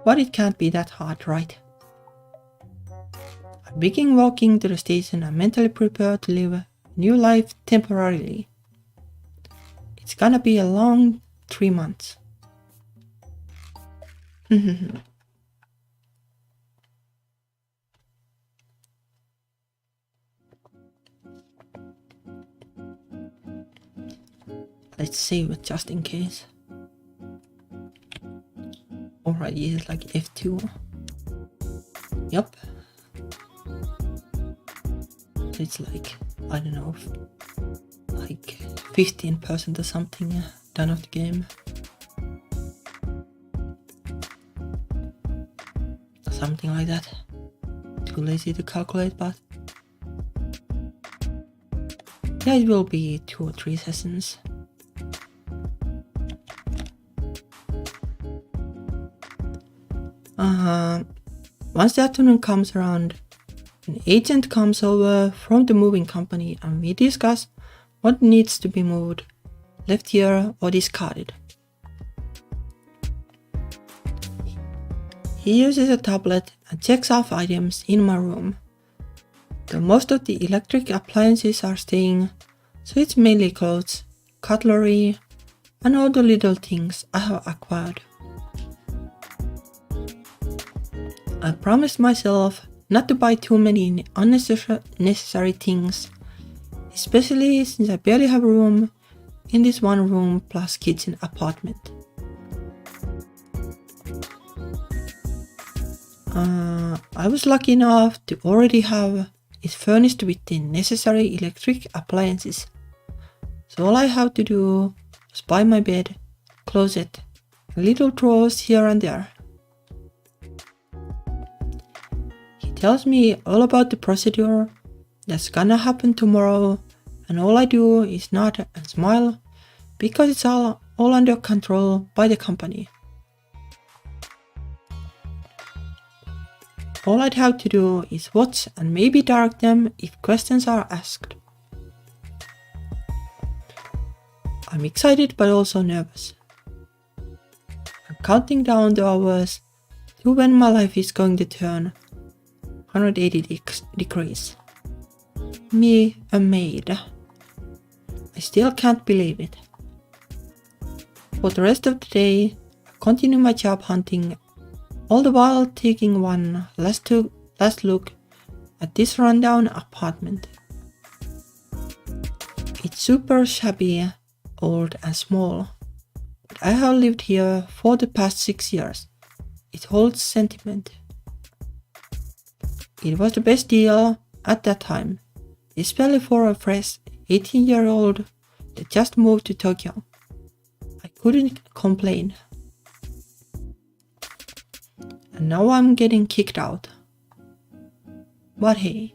But it can't be that hard, right? I begin walking to the station and mentally prepare to live a new life temporarily. It's gonna be a long 3 months. Let's save it just in case. Alright, it's like F2. Yup. It's like, I don't know, like 15% or something done of the game. Something like that. Too lazy to calculate, but yeah, it will be 2 or 3 sessions. Once the afternoon comes around, an agent comes over from the moving company and we discuss what needs to be moved, left here or discarded. He uses a tablet and checks off items in my room. Though most of the electric appliances are staying, so it's mainly clothes, cutlery, and all the little things I have acquired. I promised myself not to buy too many unnecessary things, especially since I barely have room in this 1 room plus kitchen apartment. I was lucky enough to already have it furnished with the necessary electric appliances, so all I have to do is buy my bed, closet, and little drawers here and there. He tells me all about the procedure that's gonna happen tomorrow, and all I do is nod and smile because it's all under control by the company. All I'd have to do is watch and maybe direct them if questions are asked. I'm excited but also nervous. I'm counting down the hours to when my life is going to turn 180 degrees. Me, a maid. I still can't believe it. For the rest of the day, I continue my job hunting, all the while taking one last look at this rundown apartment. It's super shabby, old and small, but I have lived here for the past 6 years. It holds sentiment. It was the best deal at that time, especially for a fresh 18-year-old that just moved to Tokyo. I couldn't complain. And now I'm getting kicked out. But hey,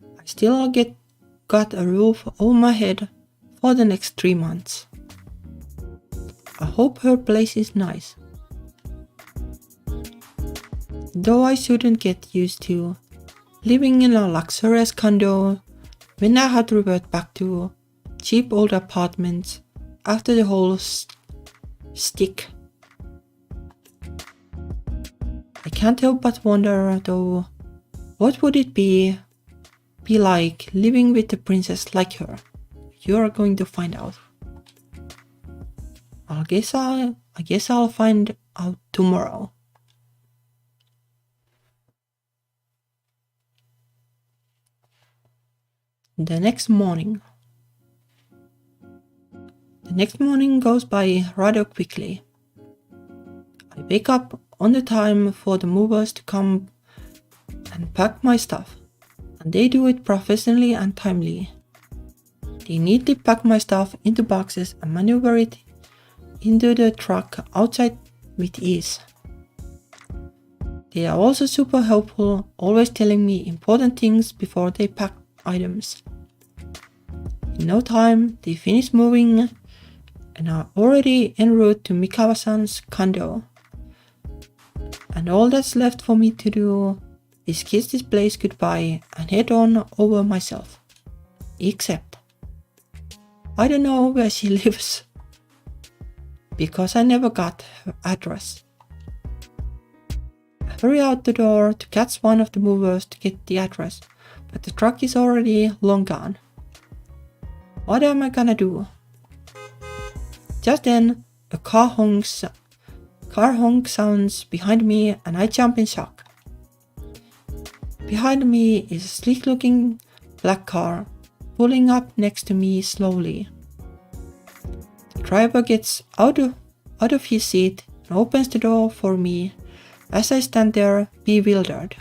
I still got a roof over my head for the next 3 months. I hope her place is nice. Though I shouldn't get used to living in a luxurious condo when I had to revert back to cheap old apartments after the whole stick. I can't help but wonder though, what would it be like living with a princess like her? You're going to find out. I guess I'll find out tomorrow. The next morning goes by rather quickly. I wake up on the time for the movers to come and pack my stuff, and they do it professionally and timely. They neatly pack my stuff into boxes and maneuver it into the truck outside with ease. They are also super helpful, always telling me important things before they pack items. In no time, they finish moving and are already en route to Mikawa-san's condo. And all that's left for me to do is kiss this place goodbye and head on over myself. Except, I don't know where she lives, because I never got her address. I hurry out the door to catch one of the movers to get the address, but the truck is already long gone. What am I gonna do? Just then, a car honk sounds behind me and I jump in shock. Behind me is a sleek-looking black car pulling up next to me slowly. The driver gets out of his seat and opens the door for me as I stand there bewildered.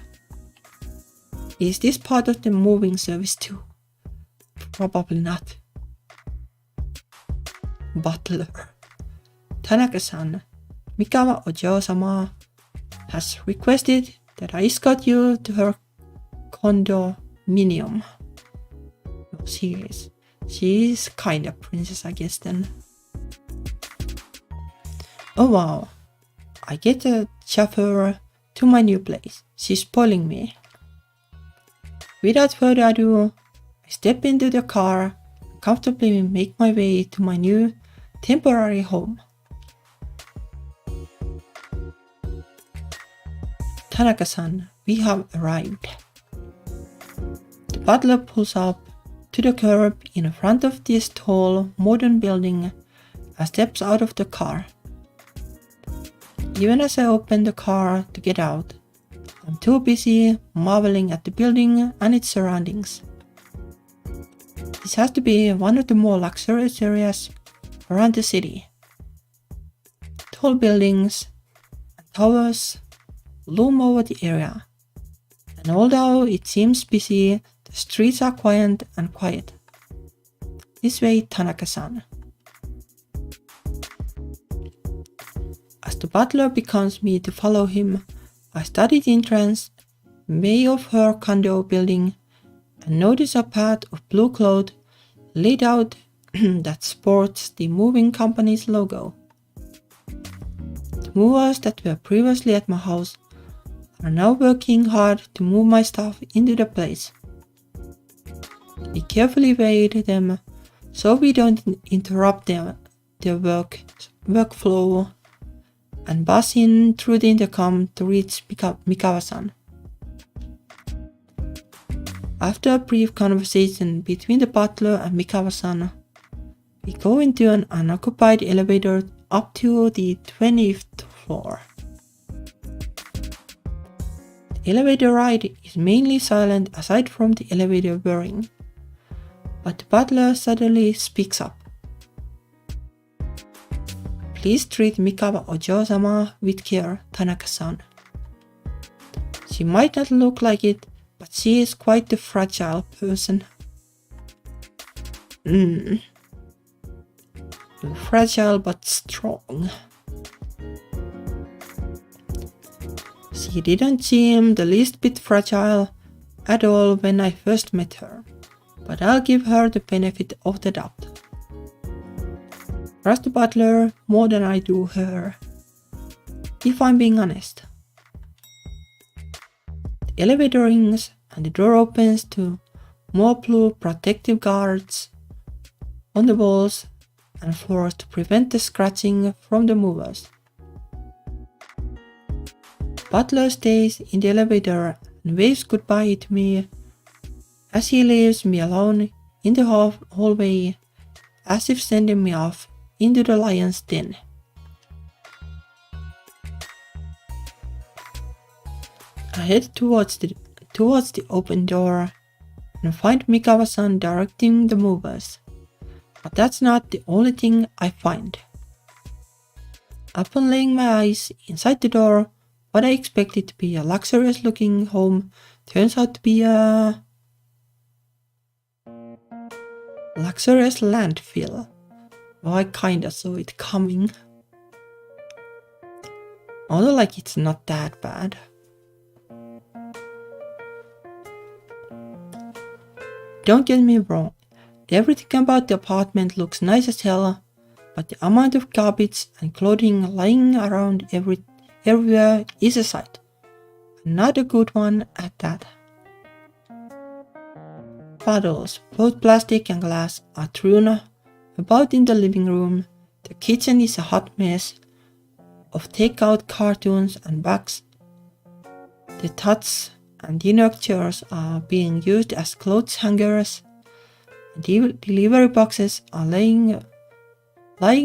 Is this part of the moving service too? Probably not. Butler. Tanaka-san, Mikawa Ojo-sama has requested that I escort you to her condominium. No, serious. She is kind of princess, I guess then. Oh wow. I get a chauffeur to my new place. She's spoiling me. Without further ado, I step into the car and comfortably make my way to my new temporary home. Tanaka-san, we have arrived. The butler pulls up to the curb in front of this tall, modern building and steps out of the car. Even as I open the car to get out, I'm too busy marveling at the building and its surroundings. This has to be one of the more luxurious areas around the city. Tall buildings and towers loom over the area, and although it seems busy, the streets are quiet and quiet. This way, Tanaka-san. As the butler beckons me to follow him, I study the entrance way of her condo building and notice a pad of blue cloth laid out that sports the moving company's logo. The movers that were previously at my house are now working hard to move my stuff into the place. We carefully wait them so we don't interrupt their workflow and buzz in through the intercom to reach Mikawa-san. After a brief conversation between the butler and Mikawa-san, we go into an unoccupied elevator up to the 20th floor. The elevator ride is mainly silent aside from the elevator whirring, but the butler suddenly speaks up. Please treat Mikawa Ojo-sama with care, Tanaka-san. She might not look like it, but she is quite a fragile person. Fragile but strong. She didn't seem the least bit fragile at all when I first met her, but I'll give her the benefit of the doubt. Trust the butler more than I do her, if I'm being honest. The elevator rings and the door opens to more blue protective guards on the walls and floors to prevent the scratching from the movers. Butler stays in the elevator and waves goodbye to me as he leaves me alone in the hallway, as if sending me off into the lion's den. I head towards the open door and find Mikawa-san directing the movers, but that's not the only thing I find. Upon laying my eyes inside the door, what I expected to be a luxurious looking home turns out to be a luxurious landfill. Well, I kinda saw it coming. Although like it's not that bad. Don't get me wrong, everything about the apartment looks nice as hell, but the amount of garbage and clothing lying around everywhere is a sight. Not a good one at that. Bottles, both plastic and glass, are thrown about in the living room. The kitchen is a hot mess of takeout cartoons and bags. The tots and dinner chairs are being used as clothes hangers. Delivery boxes are lying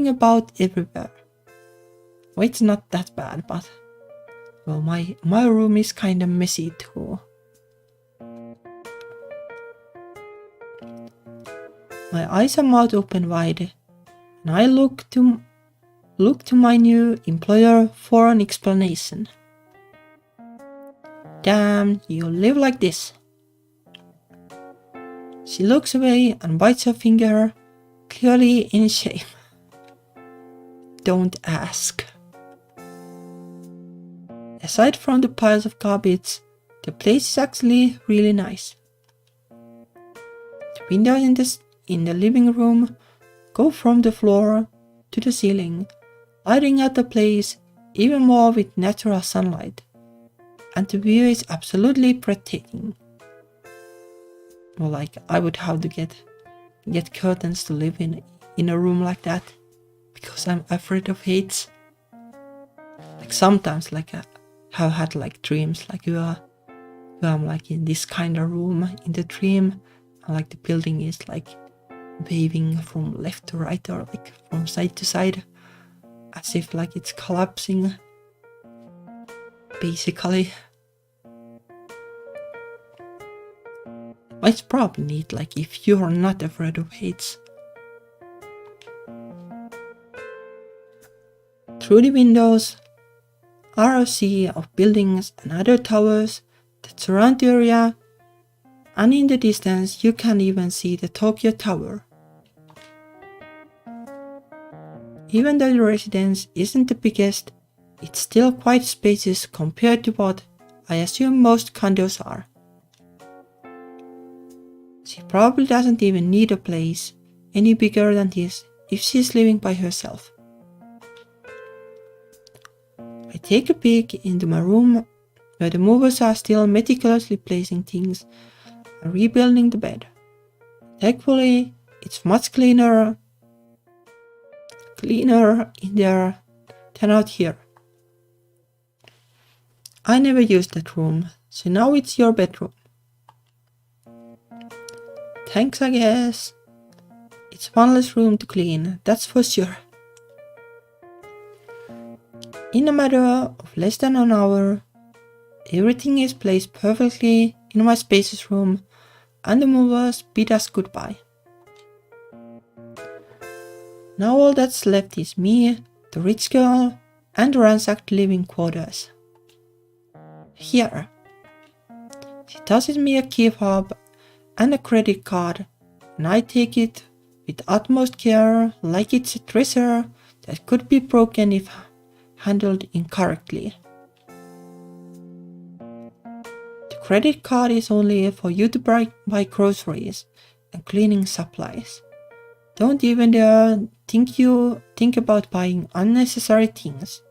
about everywhere. Well, it's not that bad, but well, my room is kinda messy too. My eyes and mouth open wide, and I look to my new employer for an explanation. Damn, you live like this. She looks away and bites her finger, clearly in shame. Don't ask. Aside from the piles of garbage, the place is actually really nice. The windows in the living room go from the floor to the ceiling, lighting up the place even more with natural sunlight, and the view is absolutely breathtaking. Well, like I would have to get curtains to live in a room like that, because I'm afraid of heights. Like sometimes, like I have had like dreams, like where I'm like in this kind of room in the dream, and like the building is like waving from left to right or like from side to side, as if like it's collapsing. Basically, it's probably neat, like if you are not afraid of heights. Through the windows are a sea of buildings and other towers that surround the area, and in the distance you can even see the Tokyo Tower. Even though the residence isn't the biggest, it's still quite spacious compared to what I assume most condos are. She probably doesn't even need a place any bigger than this if she's living by herself. I take a peek into my room where the movers are still meticulously placing things and rebuilding the bed. Thankfully, it's much cleaner in there than out here. I never used that room, so now it's your bedroom. Thanks, I guess. It's one less room to clean, that's for sure. In a matter of less than an hour, everything is placed perfectly in my spacious room, and the movers bid us goodbye. Now all that's left is me, the rich girl, and the ransacked living quarters. Here. She tosses me a key fob and a credit card, and I take it with utmost care like it's a treasure that could be broken if handled incorrectly. The credit card is only for you to buy groceries and cleaning supplies. Don't even dare think about buying unnecessary things.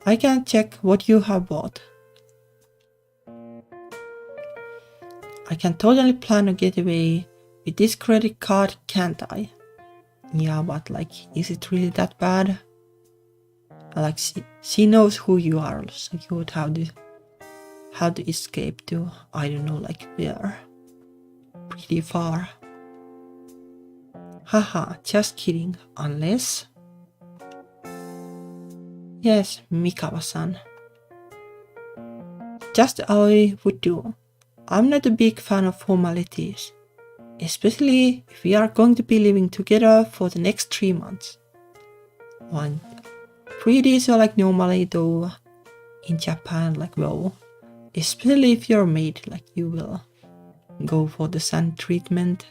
I can't check what you have bought. I can totally plan a getaway with this credit card, can't I? Yeah, but is it really that bad? She knows who you are, so you would have to escape to, I don't know, where? Pretty far. Haha, just kidding, unless... Yes, Mikawa-san. Just how I would do. I'm not a big fan of formalities, especially if we are going to be living together for the next 3 months. 3 days are normally though in Japan, well, especially if you're a maid, you will go for the sun treatment.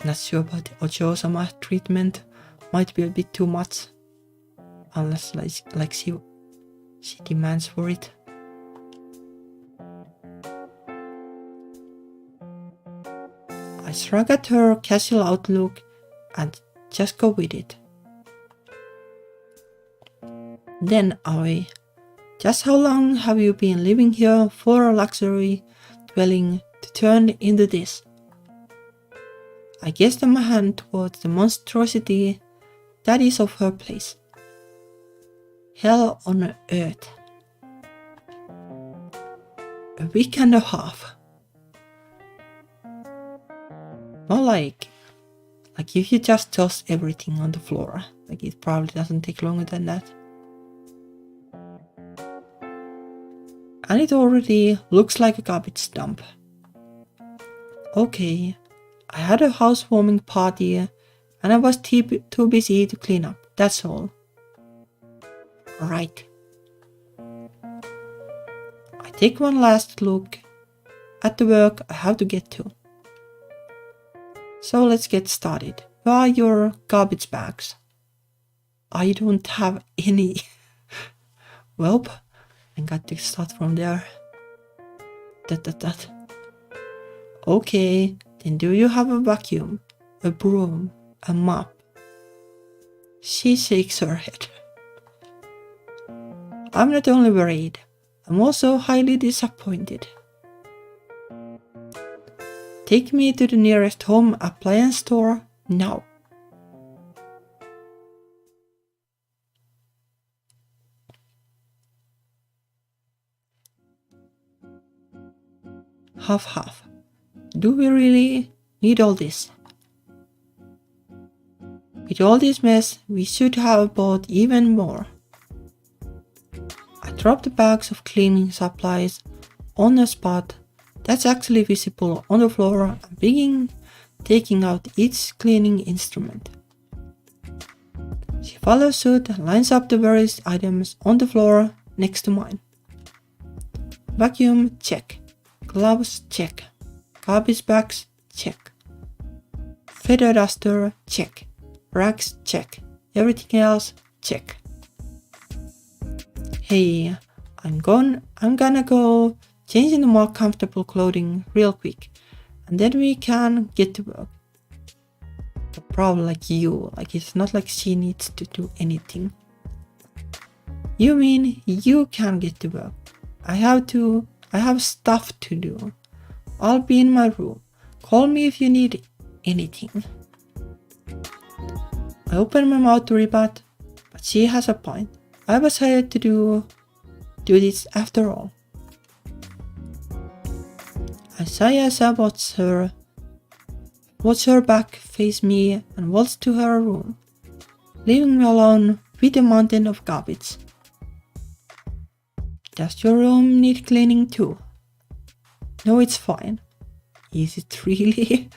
Not sure about the Ocho-sama treatment, might be a bit too much, unless she demands for it. I shrug at her casual outlook and just go with it. Then Aoi, just how long have you been living here for a luxury dwelling to turn into this? I gesture my hand towards the monstrosity that is of her place. Hell on earth. A week and a half. More like if you just toss everything on the floor, it probably doesn't take longer than that. And it already looks like a garbage dump. Okay, I had a housewarming party and I was too busy to clean up, that's all. Right. I take one last look at the work I have to get to. So let's get started. Where are your garbage bags? I don't have any. Welp, I got to start from there. Okay, then do you have a vacuum, a broom, a mop? She shakes her head. I'm not only worried, I'm also highly disappointed. Take me to the nearest home appliance store now. Half. Do we really need all this? With all this mess, we should have bought even more. I drop the bags of cleaning supplies on a spot that's actually visible on the floor and begin taking out each cleaning instrument. She follows suit and lines up the various items on the floor next to mine. Vacuum, check. Gloves, check. Garbage bags, check. Feather duster, check. Rags, check. Everything else, check. Hey, I'm gonna go change into more comfortable clothing real quick, and then we can get to work. But probably it's not like she needs to do anything. You mean you can't get to work? I have stuff to do. I'll be in my room. Call me if you need anything. I open my mouth to rebut, but she has a point. I was hired to do this after all. Isaiah watched her back face me and waltzed to her room, leaving me alone with a mountain of garbage. Does your room need cleaning too? No, it's fine. Is it really?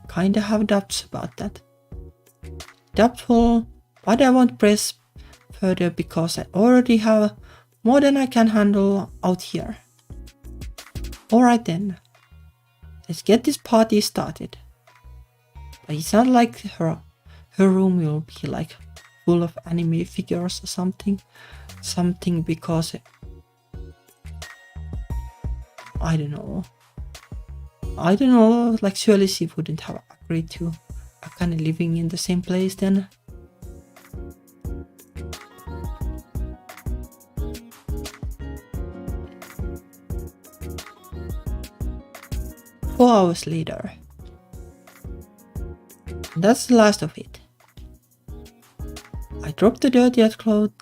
Kinda have doubts about that. Doubtful, but I won't press further because I already have more than I can handle out here. Alright then, let's get this party started. But it's not like her room will be like full of anime figures or something because I don't know, like surely she wouldn't have agreed to a kind of living in the same place then. Four hours later. That's the last of it. I dropped the dirty clothes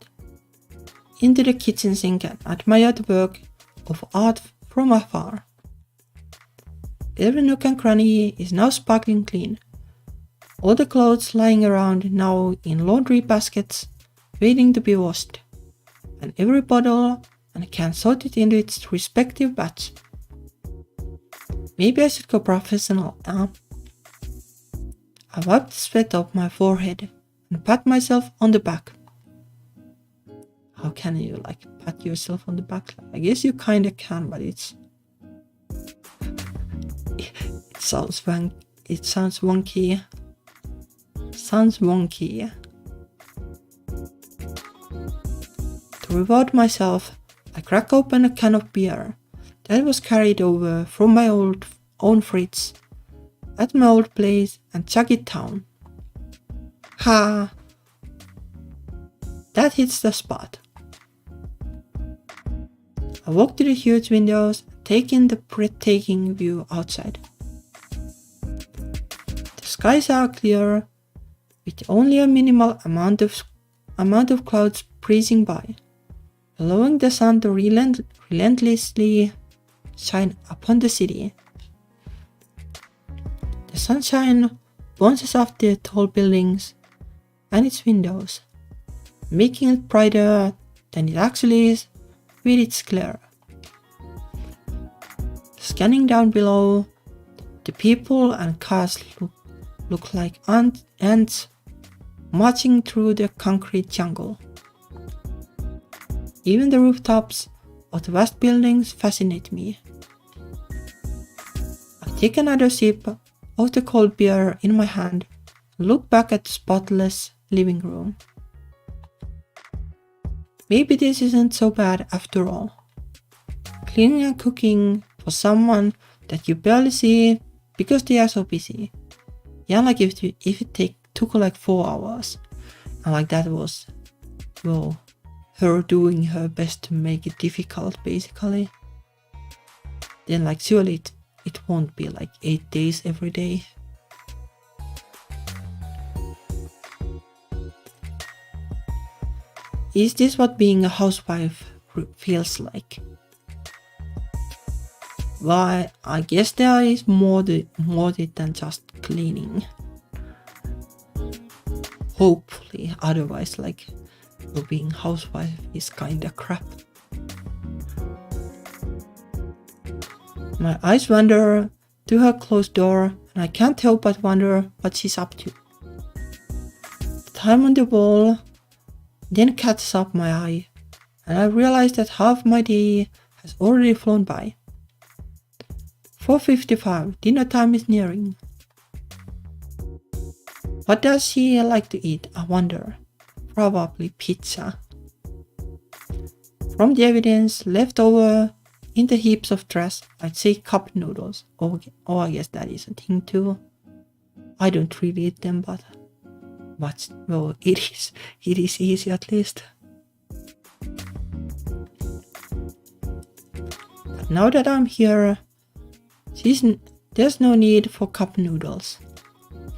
into the kitchen sink and admired the work of art from afar. Every nook and cranny is now sparkling clean. All the clothes lying around now in laundry baskets, waiting to be washed, and every bottle and can sorted into its respective batch. Maybe I should go professional, I wiped the sweat off my forehead and pat myself on the back. How can you pat yourself on the back? I guess you kinda can, but it sounds wonky. To reward myself, I crack open a can of beer that was carried over from my own fridge at my old place and chug it down. Ha! That hits the spot. I walk to the huge windows and take in the breathtaking view outside. The skies are clear, with only a minimal amount of clouds breezing by, allowing the sun to relentlessly shine upon the city. The sunshine bounces off the tall buildings and its windows, making it brighter than it actually is with its glare. Scanning down below, the people and cars look like ants marching through the concrete jungle. Even the rooftops of the vast buildings fascinate me. I take another sip of the cold beer in my hand and look back at the spotless living room. Maybe this isn't so bad after all. Cleaning and cooking for someone that you barely see because they are so busy. Yeah, like if it took like 4 hours, and that was, well, her doing her best to make it difficult basically, then surely it won't be 8 days every day. Is this what being a housewife feels like? Well, I guess there is more than just cleaning. Hopefully, otherwise being housewife is kinda crap. My eyes wander to her closed door and I can't help but wonder what she's up to. The time on the wall then catches up my eye and I realize that half my day has already flown by. 4:55, dinner time is nearing. What does she like to eat, I wonder? Probably pizza. From the evidence left over in the heaps of trash, I'd say cup noodles. Oh, I guess that is a thing too. I don't really eat them, but But well, it is easy at least. But now that I'm here, there's no need for cup noodles.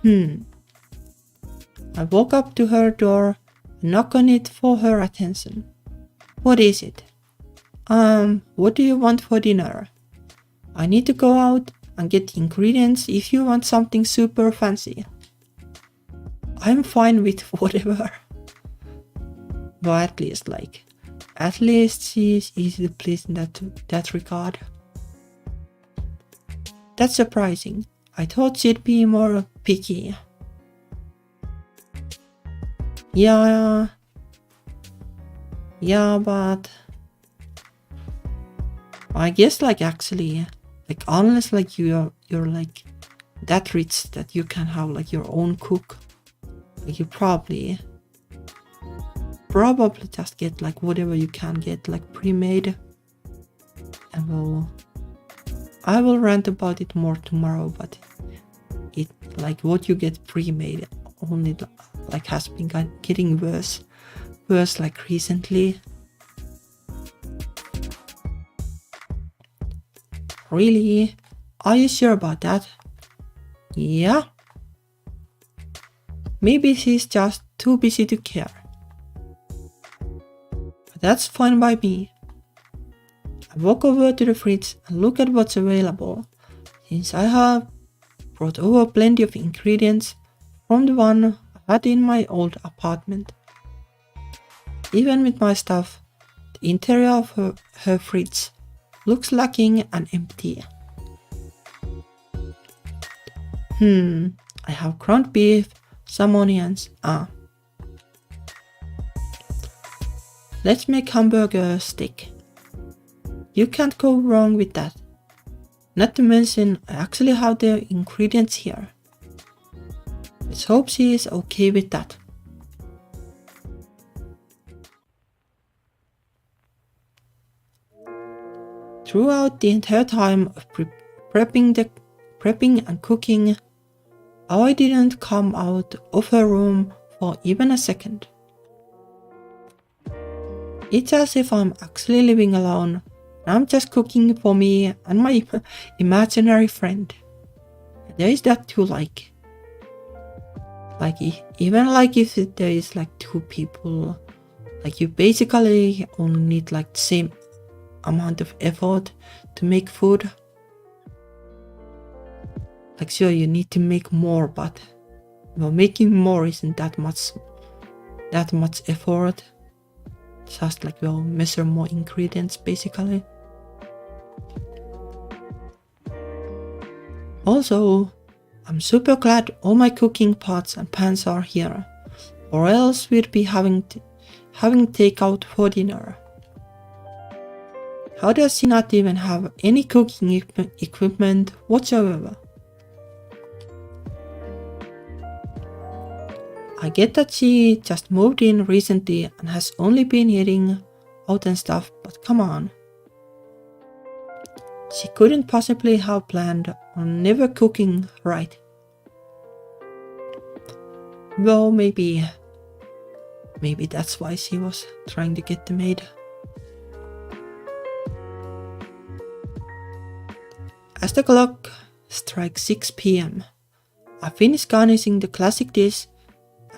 I walk up to her door and knock on it for her attention. What is it? What do you want for dinner? I need to go out and get the ingredients if you want something super fancy. I'm fine with whatever. But at least she's easy to please in that regard. That's surprising. I thought she'd be more picky. Yeah, but I guess actually, unless you're that rich that you can have your own cook, you probably just get whatever you can get pre-made. And I will rant about it more tomorrow, but it what you get pre-made only has been getting worse recently. Really? Are you sure about that? Yeah? Maybe she's just too busy to care. But that's fine by me. I walk over to the fridge and look at what's available, since I have brought over plenty of ingredients from the one I had in my old apartment. Even with my stuff, the interior of her fridge looks lacking and empty. I have ground beef, some onions. Let's make hamburger steak. You can't go wrong with that. Not to mention, I actually have the ingredients here. Let's hope she is okay with that. Throughout the entire time of prepping and cooking, I didn't come out of her room for even a second. It's as if I'm actually living alone and I'm just cooking for me and my imaginary friend. There is that too, even if there is two people, you basically only need the same amount of effort to make food. Sure, you need to make more, but making more isn't that much effort. Just measure more ingredients basically. Also, I'm super glad all my cooking pots and pans are here, or else we'd be having takeout for dinner. How does she not even have any cooking equipment whatsoever? I get that she just moved in recently and has only been eating out and stuff, but come on. She couldn't possibly have planned on never cooking, right? Well, maybe that's why she was trying to get the maid. As the clock strikes 6 p.m., I finish garnishing the classic dish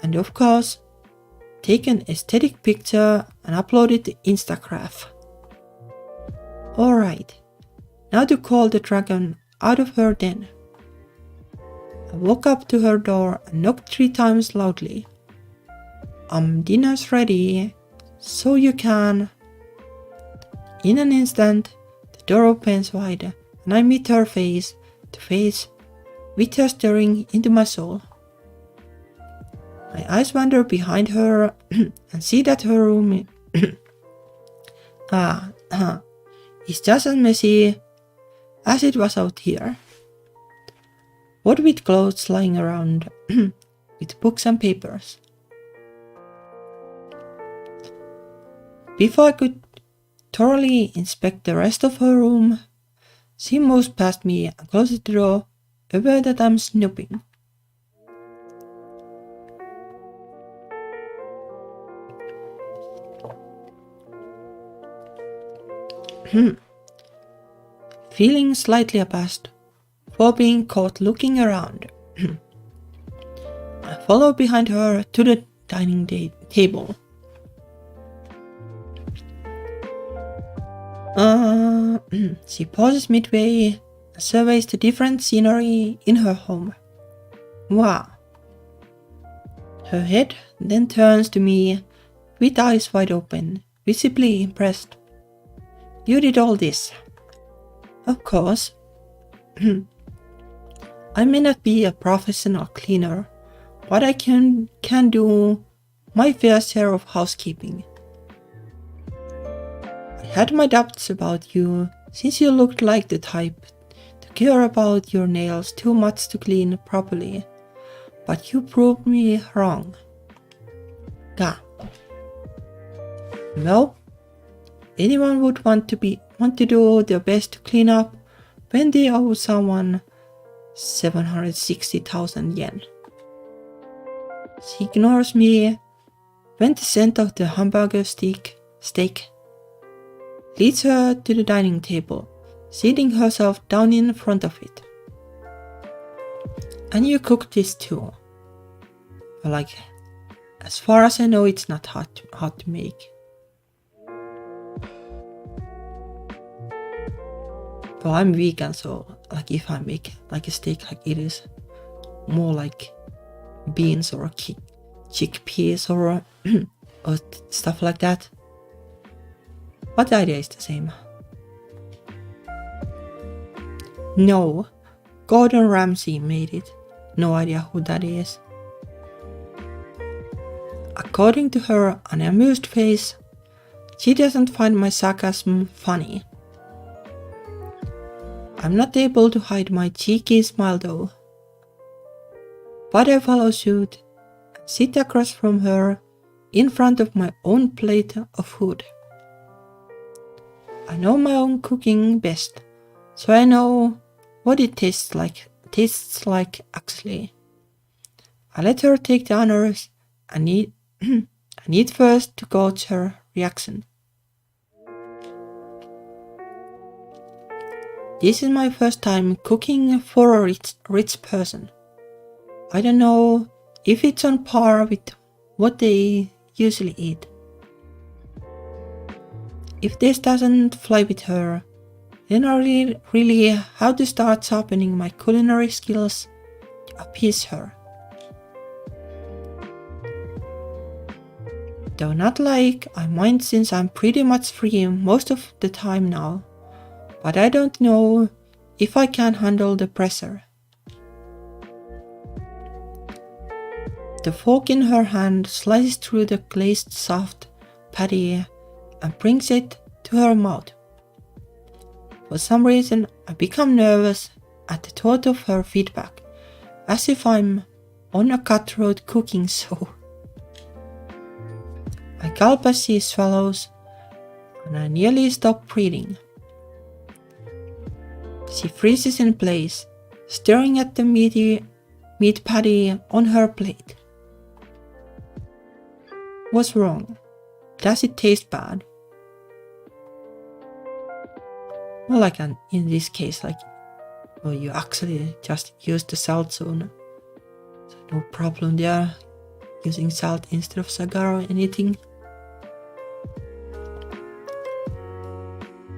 and of course, take an aesthetic picture and upload it to Instagram. Alright, now to call the dragon out of her den. I walk up to her door and knock 3 times loudly. Dinner's ready, so you can. In an instant, the door opens wide and I meet her face to face with her staring into my soul. My eyes wander behind her and see that her room is just as messy as it was out here. What with clothes lying around, with books and papers. Before I could thoroughly inspect the rest of her room, she moves past me and closes the door, aware that I'm snooping. Feeling slightly abashed for being caught looking around, I follow behind her to the dining table. She pauses midway and surveys the different scenery in her home. Wow. Her head then turns to me with eyes wide open, visibly impressed. You did all this? Of course. I may not be a professional cleaner, but I can do my fair share of housekeeping. I had my doubts about you, since you looked like the type to care about your nails too much to clean properly, but you proved me wrong. Gah. Well, anyone would want to do their best to clean up when they owe someone 760,000 yen. She ignores me when the scent of the hamburger steak leads her to the dining table, seating herself down in front of it. And you cooked this too. Well, as far as I know, it's not hard to make. Well, I'm vegan, so if I make a steak, it is more like beans or chickpeas or stuff like that. But the idea is the same. No, Gordon Ramsay made it. No idea who that is. According to her unamused face, she doesn't find my sarcasm funny. I'm not able to hide my cheeky smile though. But I follow suit and sit across from her in front of my own plate of food. I know my own cooking best, so I know what it tastes like actually. I let her take the honors and eat first to gauge her reaction. This is my first time cooking for a rich person. I don't know if it's on par with what they usually eat. If this doesn't fly with her, then I really have to start sharpening my culinary skills to appease her. Though not like I mind, since I'm pretty much free most of the time now, but I don't know if I can handle the pressure. The fork in her hand slices through the glazed soft patty and brings it to her mouth. For some reason, I become nervous at the thought of her feedback, as if I'm on a cutthroat cooking show. I gulp as she swallows, and I nearly stop breathing. She freezes in place, staring at the meat patty on her plate. What's wrong? Does it taste bad? Well, in this case, you actually just use the salt zone. So no problem there, using salt instead of sugar or anything.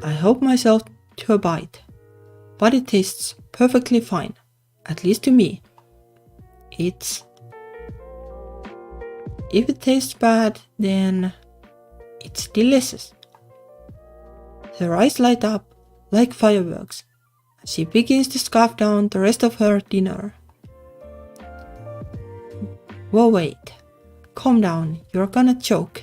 I help myself to a bite, but it tastes perfectly fine, at least to me. If it tastes bad, then it's delicious. Her eyes light up like fireworks as she begins to scarf down the rest of her dinner. Whoa, wait. Calm down, you're gonna choke.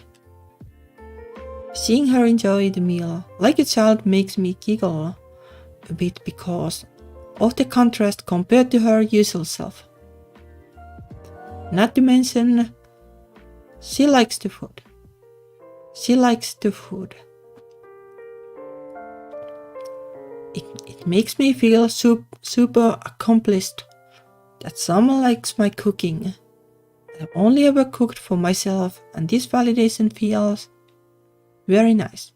Seeing her enjoy the meal like a child makes me giggle a bit because of the contrast compared to her usual self. Not to mention, she likes the food. It makes me feel super accomplished that someone likes my cooking. I've only ever cooked for myself, and this validation feels very nice.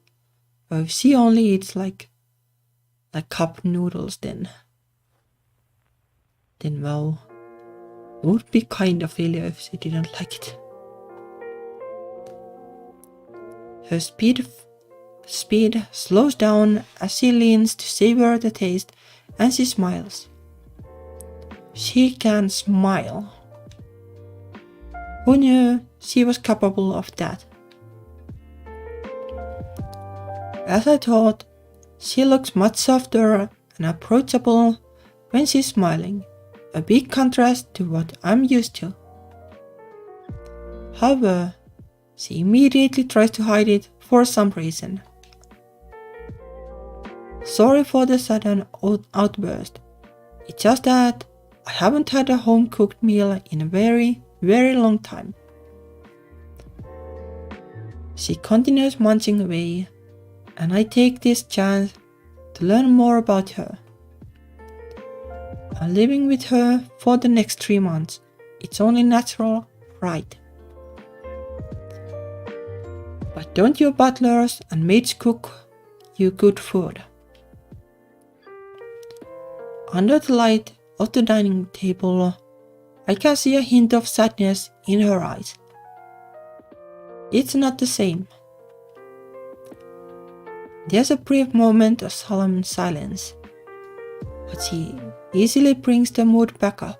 But if she only eats like cup noodles, then well, it would be kind of failure if she didn't like it. Her speed slows down as she leans to savor the taste, and she smiles. She can smile. Who knew she was capable of that? As I thought, she looks much softer and approachable when she's smiling, a big contrast to what I'm used to. However, she immediately tries to hide it for some reason. Sorry for the sudden outburst. It's just that I haven't had a home-cooked meal in a very, very long time. She continues munching away, and I take this chance to learn more about her. I'm living with her for the next 3 months. It's only natural, right? But don't your butlers and maids cook you good food? Under the light of the dining table, I can see a hint of sadness in her eyes. It's not the same. There's a brief moment of solemn silence, but she easily brings the mood back up.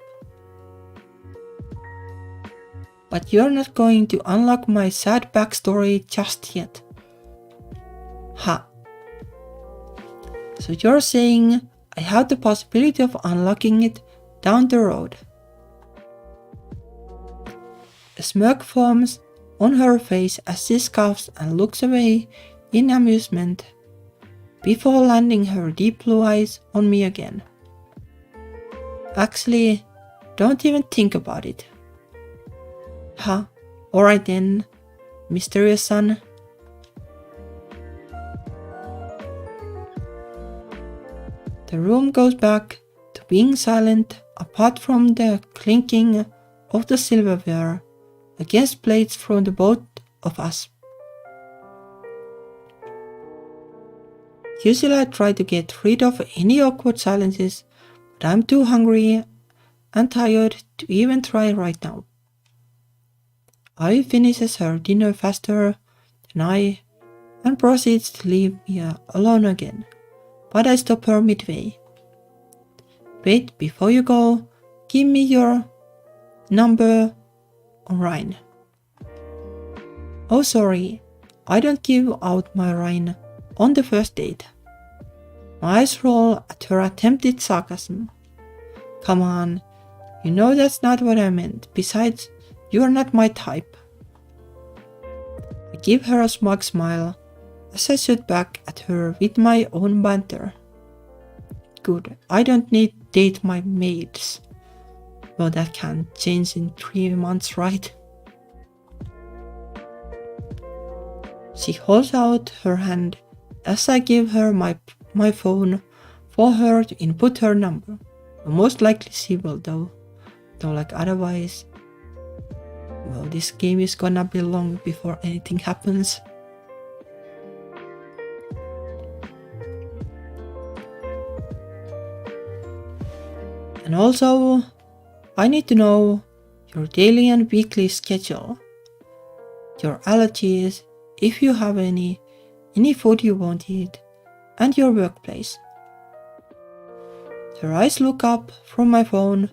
But you're not going to unlock my sad backstory just yet. Ha. So you're saying I have the possibility of unlocking it down the road. A smirk forms on her face as she scoffs and looks away in amusement before landing her deep blue eyes on me again. Actually, don't even think about it. Ha, alright then, mysterious son. The room goes back to being silent apart from the clinking of the silverware against plates from the both of us. Usually I try to get rid of any awkward silences, but I'm too hungry and tired to even try right now. Ivy finishes her dinner faster than I and proceeds to leave me alone again, but I stop her midway. Wait, before you go, give me your number on Rhine. Oh sorry, I don't give out my Rhine on the first date. My eyes roll at her attempted sarcasm. Come on, you know that's not what I meant. Besides, you're not my type. I give her a smug smile as I shoot back at her with my own banter. Good, I don't need to date my maids. Well, that can change in 3 months, right? She holds out her hand as I give her my phone for her to input her number. Most likely she will though like otherwise, well, this game is gonna be long before anything happens. And also, I need to know your daily and weekly schedule, your allergies, if you have any food you won't eat, and your workplace. Her eyes look up from my phone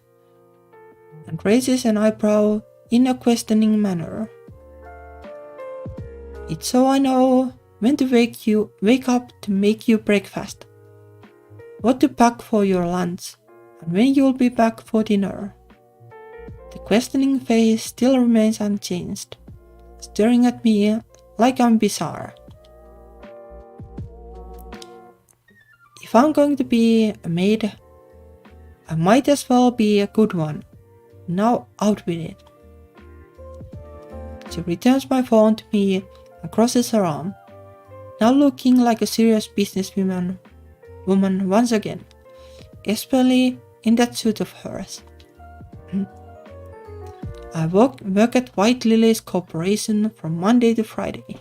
and raises an eyebrow in a questioning manner. It's so I know when to wake up to make you breakfast, what to pack for your lunch, and when you'll be back for dinner. The questioning face still remains unchanged, staring at me like I'm bizarre. If I'm going to be a maid, I might as well be a good one. Now out with it. She returns my phone to me and crosses her arm, now looking like a serious businesswoman once again, especially in that suit of hers. I work at White Lily's Corporation from Monday to Friday.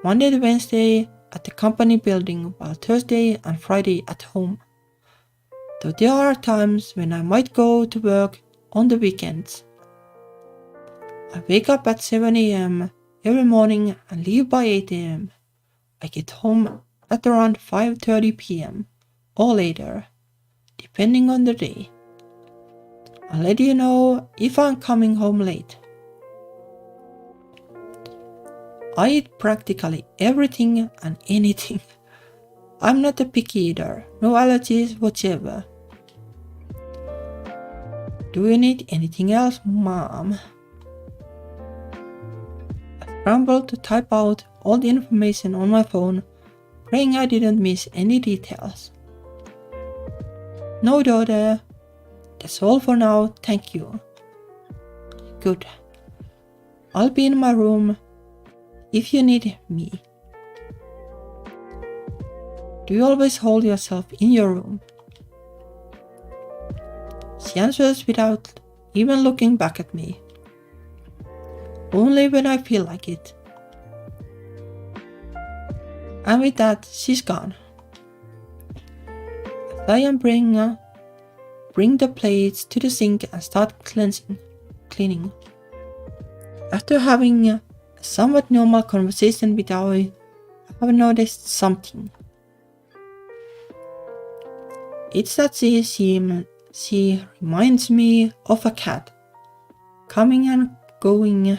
Monday to Wednesday, at the company building while Thursday and Friday at home. Though there are times when I might go to work on the weekends. I wake up at 7 a.m. every morning and leave by 8 a.m. I get home at around 5:30 p.m. or later, depending on the day. I'll let you know if I'm coming home late. I eat practically everything and anything. I'm not a picky eater, no allergies whatsoever. Do you need anything else, Mom? I scrambled to type out all the information on my phone, praying I didn't miss any details. No, daughter. That's all for now, thank you. Good. I'll be in my room if you need me. Do you always hold yourself in your room? She answers without even looking back at me. Only when I feel like it. And with that, she's gone. As I bring the plates to the sink and start cleaning. After having a somewhat normal conversation with Yuri, I have noticed something. It's that she reminds me of a cat, coming and going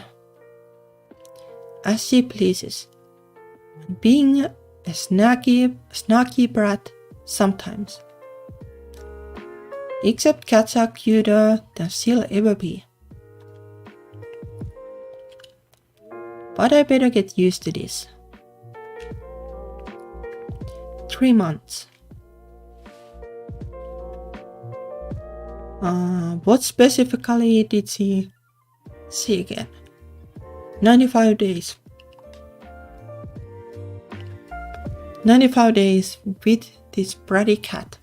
as she pleases, and being a snarky brat sometimes. Except cats are cuter than she'll ever be. But I better get used to this. 3 months. What specifically did she say again? 95 days. 95 days with this bratty cat.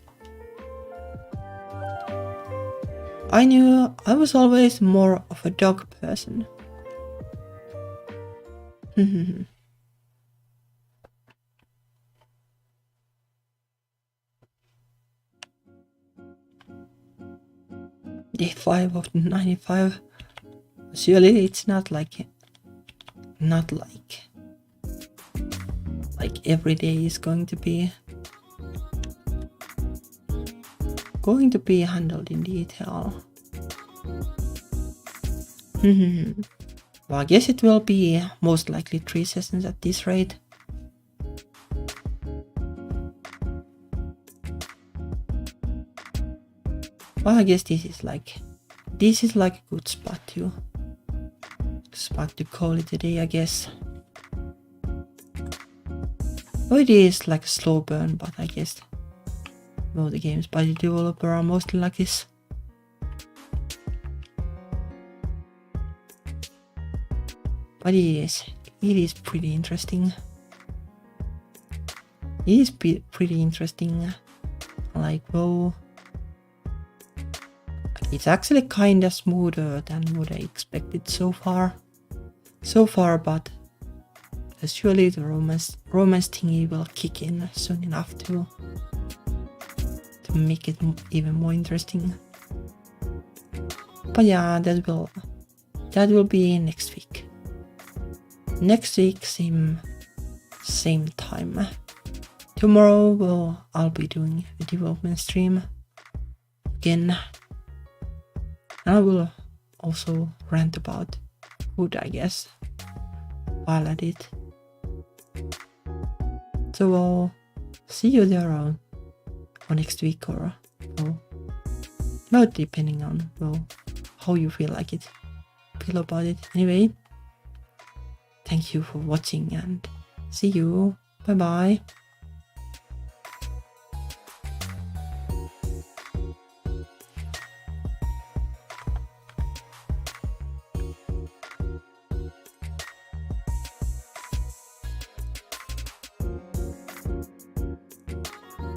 I knew I was always more of a dog person. Day 5 of 95. Surely it's not like every day is going to be handled in detail. Well, I guess it will be most likely 3 sessions at this rate. Well, I guess this is like a good spot to call it a day, I guess. Well, it is like a slow burn, but I guess all the games by the developer are mostly like this. But it is pretty interesting. It is pretty interesting. Like, well, it's actually kinda smoother than what I expected so far, but surely the romance thingy will kick in soon enough to make it even more interesting. But yeah, that will be next week. Next week, same time. Tomorrow I'll be doing a development stream again. And I will also rant about food, I guess, while at it. So I'll see you there or next week or depending on how you feel about it. Anyway, thank you for watching and see you. Bye bye.